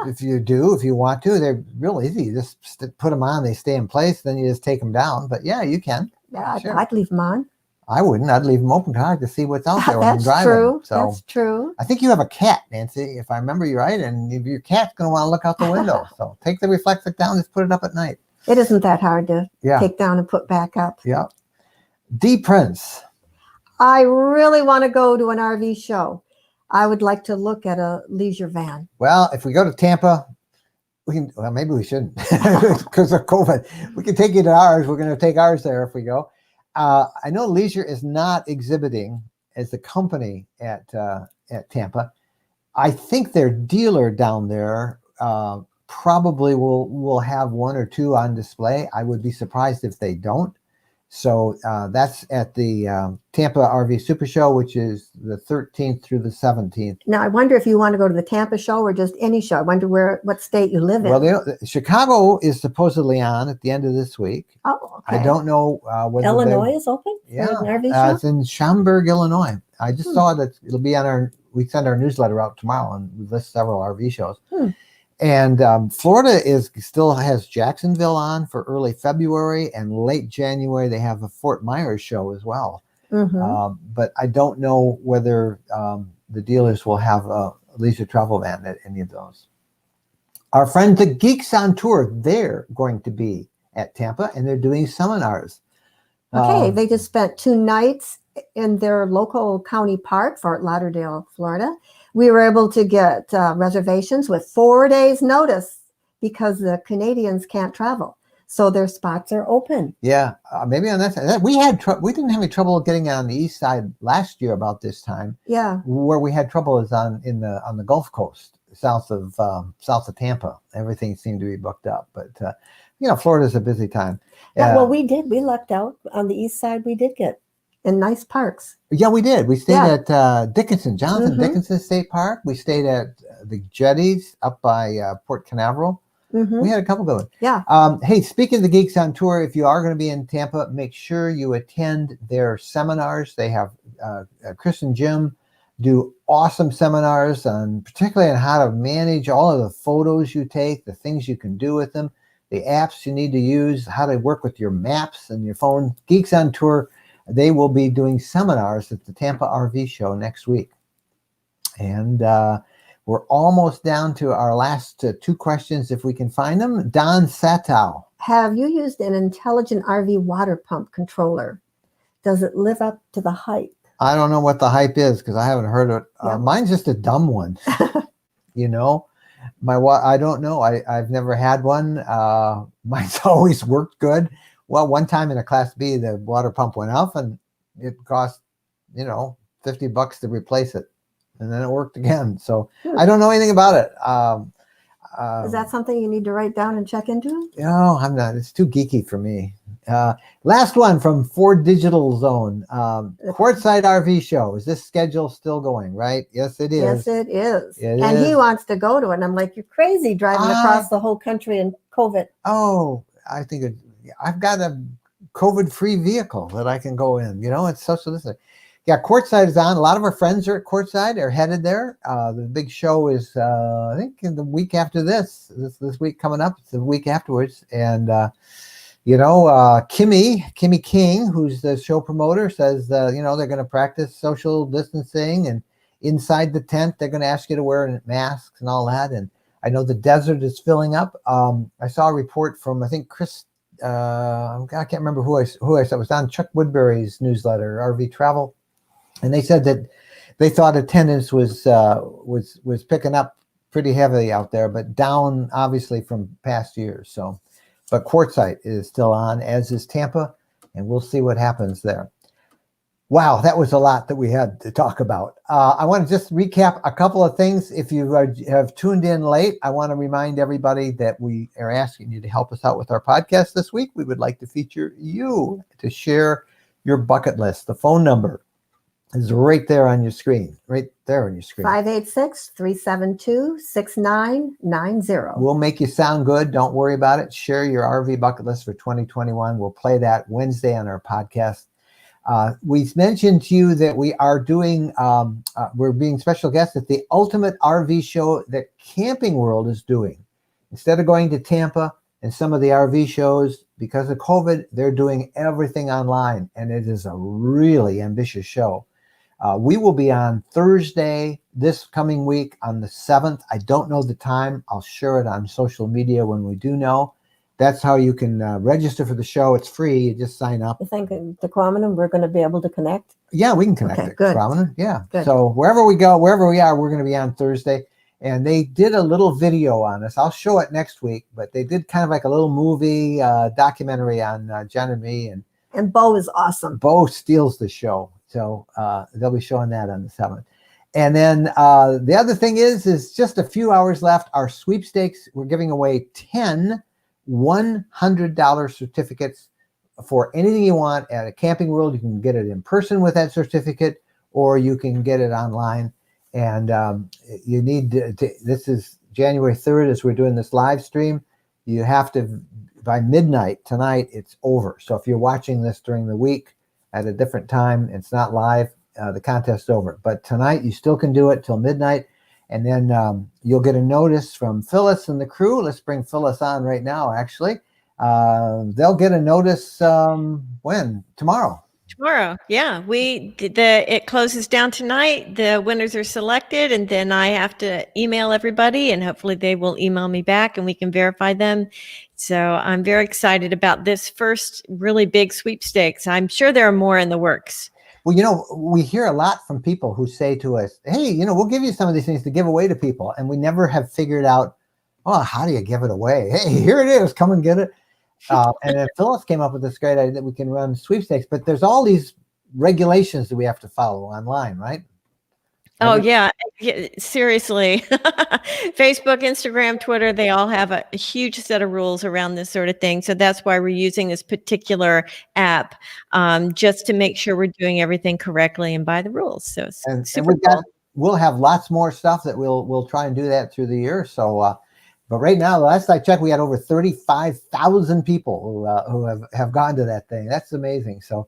If you want to, they're real easy. You just put them on, they stay in place, then you just take them down. But yeah, you can. Yeah, sure. I'd leave them on. I wouldn't. I'd leave them open to see what's out there when I'm driving. True. So that's true. I think you have a cat, Nancy, if I remember you right, and if your cat's going to want to look out the window. So take the reflector down, just put it up at night. It isn't that hard to take down and put back up. Yeah. D. Prince. I really want to go to an RV show. I would like to look at a leisure van. Well, if we go to Tampa, we can. Well, maybe we shouldn't because of COVID. We can take you to ours. We're going to take ours there if we go. I know Leisure is not exhibiting as a company at Tampa. I think their dealer down there probably will have one or two on display. I would be surprised if they don't. So that's at the Tampa RV Super Show, which is the 13th through the 17th. Now, I wonder if you want to go to the Tampa show or just any show. I wonder what state you live in. Well, Chicago is supposedly on at the end of this week. Oh, okay. I don't know whether Illinois is open for an RV show? It's in Schaumburg, Illinois. I just saw that it'll be on we send our newsletter out tomorrow, and we list several RV shows. And Florida still has Jacksonville on for early February, and late January they have a Fort Myers show as well. But I don't know whether the dealers will have a leisure travel van at any of those. Our friends the Geeks on Tour, they're going to be at Tampa, and they're doing seminars. Okay, they just spent 2 nights in their local county park, Fort Lauderdale, Florida. We were able to get reservations with 4 days notice because the Canadians can't travel. So their spots are open. Yeah, maybe on that side. We didn't have any trouble getting on the east side last year about this time. Yeah. Where we had trouble is on the Gulf Coast, south of Tampa. Everything seemed to be booked up. But Florida's a busy time. Well, we did. We lucked out on the east side. We did get in nice parks. Yeah, we did. We stayed at Jonathan Dickinson State Park. We stayed at the Jetties up by Port Canaveral. We had a couple good ones. Yeah. Hey, speaking of the Geeks on Tour, if you are going to be in Tampa, make sure you attend their seminars. They have Chris and Jim do awesome seminars particularly on how to manage all of the photos you take, the things you can do with them, the apps you need to use, how to work with your maps and your phone. Geeks on Tour, they will be doing seminars at the Tampa RV show next week. And we're almost down to our last 2 questions, if we can find them. Don Satow. Have you used an intelligent RV water pump controller? Does it live up to the hype? I don't know what the hype is because I haven't heard it. Mine's just a dumb one. I don't know. I've never had one. Mine's always worked good. Well, one time in a Class B, the water pump went off and it cost, $50 to replace it. And then it worked again. So I don't know anything about it. Is that something you need to write down and check into? No, I'm not. It's too geeky for me. Last one from Ford Digital Zone. Courtside RV show. Is this schedule still going, right? Yes, it is. Yes, it is. He wants to go to it. And I'm like, you're crazy driving across the whole country in COVID. Oh, I think I've got a COVID-free vehicle that I can go in. It's social distancing. Yeah, Courtside is on. A lot of our friends are at Courtside, are headed there. The big show is, I think, in the week after this week coming up. It's the week afterwards. And, Kimmy King, who's the show promoter, says, they're going to practice social distancing, and inside the tent, they're going to ask you to wear masks and all that. And I know the desert is filling up. I saw a report from, I think, Chris, I can't remember who I saw. It was on Chuck Woodbury's newsletter, RV Travel. And they said that they thought attendance was picking up pretty heavily out there, but down obviously from past years. So, but Quartzsite is still on, as is Tampa, and we'll see what happens there. Wow, that was a lot that we had to talk about. I want to just recap a couple of things. If you have tuned in late, I want to remind everybody that we are asking you to help us out with our podcast this week. We would like to feature you to share your bucket list. The phone number is right there on your screen, 586-372-6990. We'll make you sound good. Don't worry about it. Share your RV bucket list for 2021. We'll play that Wednesday on our podcast. We mentioned to you that we are doing, we're being special guests at the Ultimate RV Show that Camping World is doing. Instead of going to Tampa and some of the RV shows, because of COVID, they're doing everything online, and it is a really ambitious show. We will be on Thursday this coming week on the 7th. I don't know the time. I'll share it on social media when we do know. That's how you can register for the show. It's free. You just sign up. You think the Quamina, we're going to be able to connect? Yeah, we can connect Okay, it. good. Quamina. Yeah. Good. So wherever we go, wherever we are, we're going to be on Thursday. And they did a little video on us. I'll show it next week, but they did kind of like a little movie documentary on Jen and me. And Beau is awesome. Beau steals the show. So they'll be showing that on the 7th. And then the other thing is just a few hours left. Our sweepstakes, we're giving away 10 $100 certificates for anything you want at a Camping World. You can get it in person with that certificate, or you can get it online. And you need to, this is January 3rd as we're doing this live stream. You have to, by midnight tonight, it's over. So if you're watching this during the week at a different time, it's not live, the contest's over. But tonight you still can do it till midnight. And then you'll get a notice from Phyllis and the crew. Let's bring Phyllis on right now, actually. They'll get a notice when? Tomorrow. Tomorrow, yeah. It closes down tonight. The winners are selected, and then I have to email everybody, and hopefully they will email me back, and we can verify them. So I'm very excited about this first really big sweepstakes. I'm sure there are more in the works. Well, we hear a lot from people who say to us, hey, we'll give you some of these things to give away to people. And we never have figured out, how do you give it away? Hey, here it is. Come and get it. And then Phyllis came up with this great idea that we can run sweepstakes. But there's all these regulations that we have to follow online, right? Oh, yeah. Seriously. Facebook, Instagram, Twitter, they all have a huge set of rules around this sort of thing. So that's why we're using this particular app, just to make sure we're doing everything correctly and by the rules. So it's super cool. We'll have lots more stuff that we'll try and do that through the year. So, but right now, last I checked, we had over 35,000 people who have gone to that thing. That's amazing. So,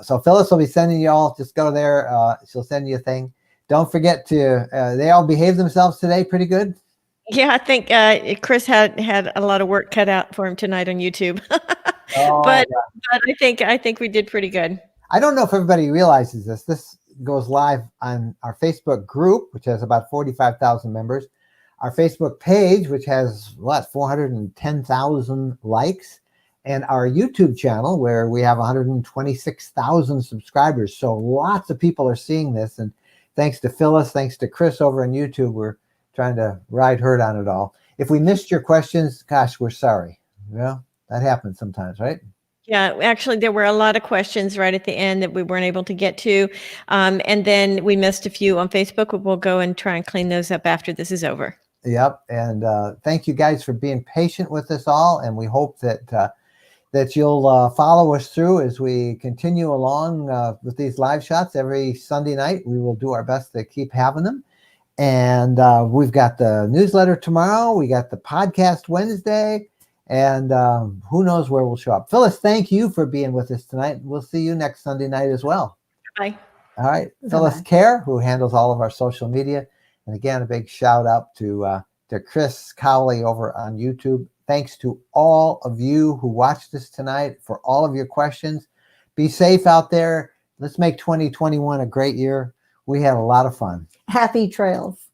so Phyllis will be sending you all. Just go there. She'll send you a thing. Don't forget to, they all behave themselves today pretty good? Yeah, I think Chris had a lot of work cut out for him tonight on YouTube. Oh, but I think we did pretty good. I don't know if everybody realizes this. This goes live on our Facebook group, which has about 45,000 members. Our Facebook page, which has, 410,000 likes. And our YouTube channel, where we have 126,000 subscribers. So lots of people are seeing this. And thanks to Phyllis, thanks to Chris over on YouTube, we're trying to ride herd on it all. If we missed your questions, gosh, we're sorry. Well, that happens sometimes, right? Yeah, actually, there were a lot of questions right at the end that we weren't able to get to. And then we missed a few on Facebook, but we'll go and try and clean those up after this is over. Yep. And thank you guys for being patient with us all. And we hope that you'll follow us through as we continue along with these live shots every Sunday night. We will do our best to keep having them. And we've got the newsletter tomorrow. We got the podcast Wednesday. And who knows where we'll show up. Phyllis, thank you for being with us tonight. We'll see you next Sunday night as well. Bye. All right. Phyllis Kerr, who handles all of our social media. And again, a big shout out to Chris Cowley over on YouTube. Thanks to all of you who watched us tonight for all of your questions. Be safe out there. Let's make 2021 a great year. We had a lot of fun. Happy trails.